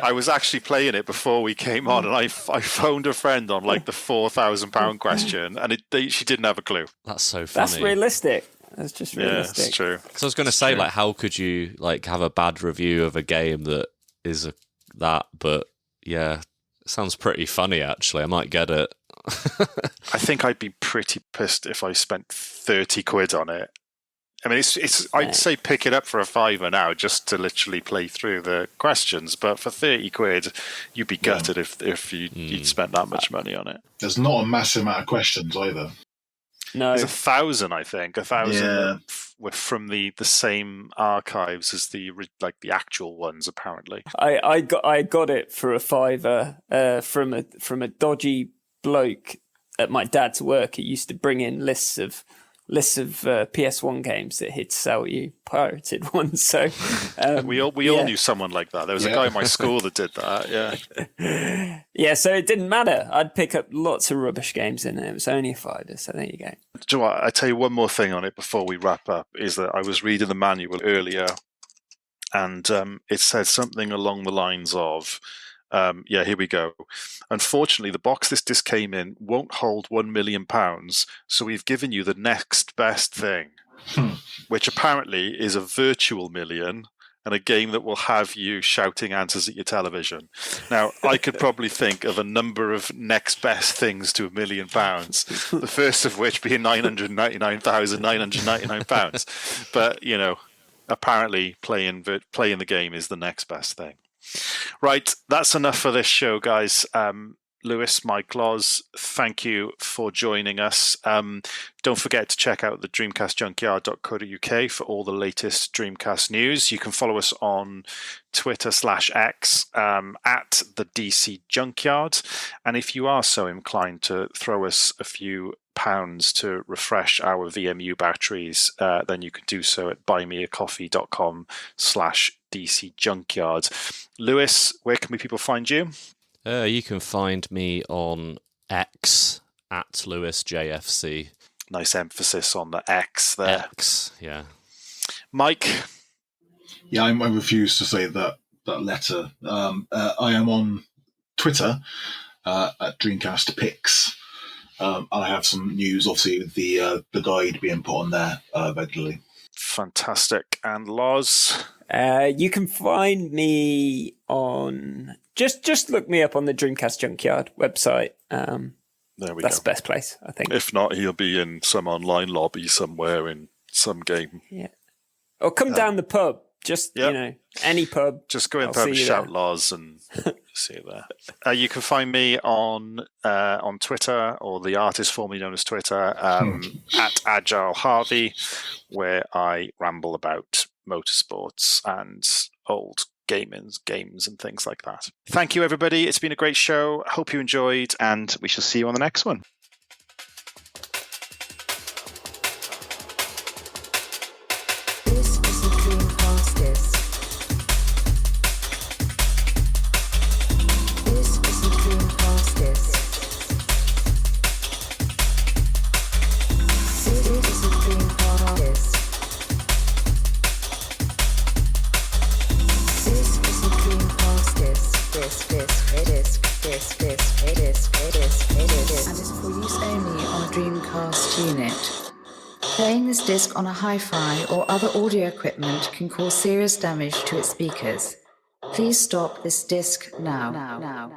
I was actually playing it before we came on, and I phoned a friend on the £4,000 question, and she didn't have a clue. That's so funny. That's realistic. That's just realistic. Yeah, it's true. Because I was going to say, how could you have a bad review of a game that is that? But yeah, it sounds pretty funny. Actually, I might get it. I think I'd be pretty pissed if I spent 30 quid on it. I mean, it's. I'd say pick it up for a £5 now just to literally play through the questions. But for 30 quid, you'd be gutted if you'd spent that much money on it. There's not a massive amount of questions either. No, there's 1,000. I think 1,000 were from the same archives as the actual ones. Apparently, I got it for a £5 from a dodgy bloke at my dad's work. He used to bring in lists of lists of PS1 games that he'd sell you pirated ones. So we all knew someone like that. There was a guy in my school that did that. Yeah. Yeah, so it didn't matter. I'd pick up lots of rubbish games in it. It was only a fiver, so there you go. Do you know what? I tell you one more thing on it before we wrap up, is that I was reading the manual earlier, and it said something along the lines of, here we go. Unfortunately, the box this disc came in won't hold £1 million, so we've given you the next best thing, which apparently is a virtual million and a game that will have you shouting answers at your television. Now, I could probably think of a number of next best things to £1 million, the first of which being £999,999. But, apparently playing the game is the next best thing. Right, that's enough for this show, guys. Lewis, Mike, Lozz, thank you for joining us. Don't forget to check out the dreamcastjunkyard.co.uk for all the latest Dreamcast news. You can follow us on Twitter/X at the DC Junkyard. And if you are so inclined to throw us a few pounds to refresh our VMU batteries, then you can do so at buymeacoffee.com/DC Junkyard. Lewis, where can people find you? You can find me on X at LewisJFC. Nice emphasis on the X there. X, yeah. Mike? Yeah, I refuse to say that letter. I am on Twitter at Dreamcast Picks. I have some news, obviously, with the guide being put on there regularly. Fantastic. And Lozz? You can find me on... Just look me up on the Dreamcast Junkyard website. There we That's go. the best place, I think. If not, he'll be in some online lobby somewhere in some game. Yeah. Or come down the pub. Just, any pub. Just go in the pub and shout Lozz and see you there. You can find me on Twitter, or the artist formerly known as Twitter, at Agile Harvey, where I ramble about motorsports and old games and things like that. Thank you, everybody. It's been a great show. Hope you enjoyed, and we shall see you on the next one. This is the Dreamcast disc. This is the Dreamcast disc. This is the Dreamcast disc. This is the Dreamcast disc. And is for use only on a Dreamcast unit. Playing this disc on a hi-fi or other audio equipment can cause serious damage to its speakers. Please stop this disc now.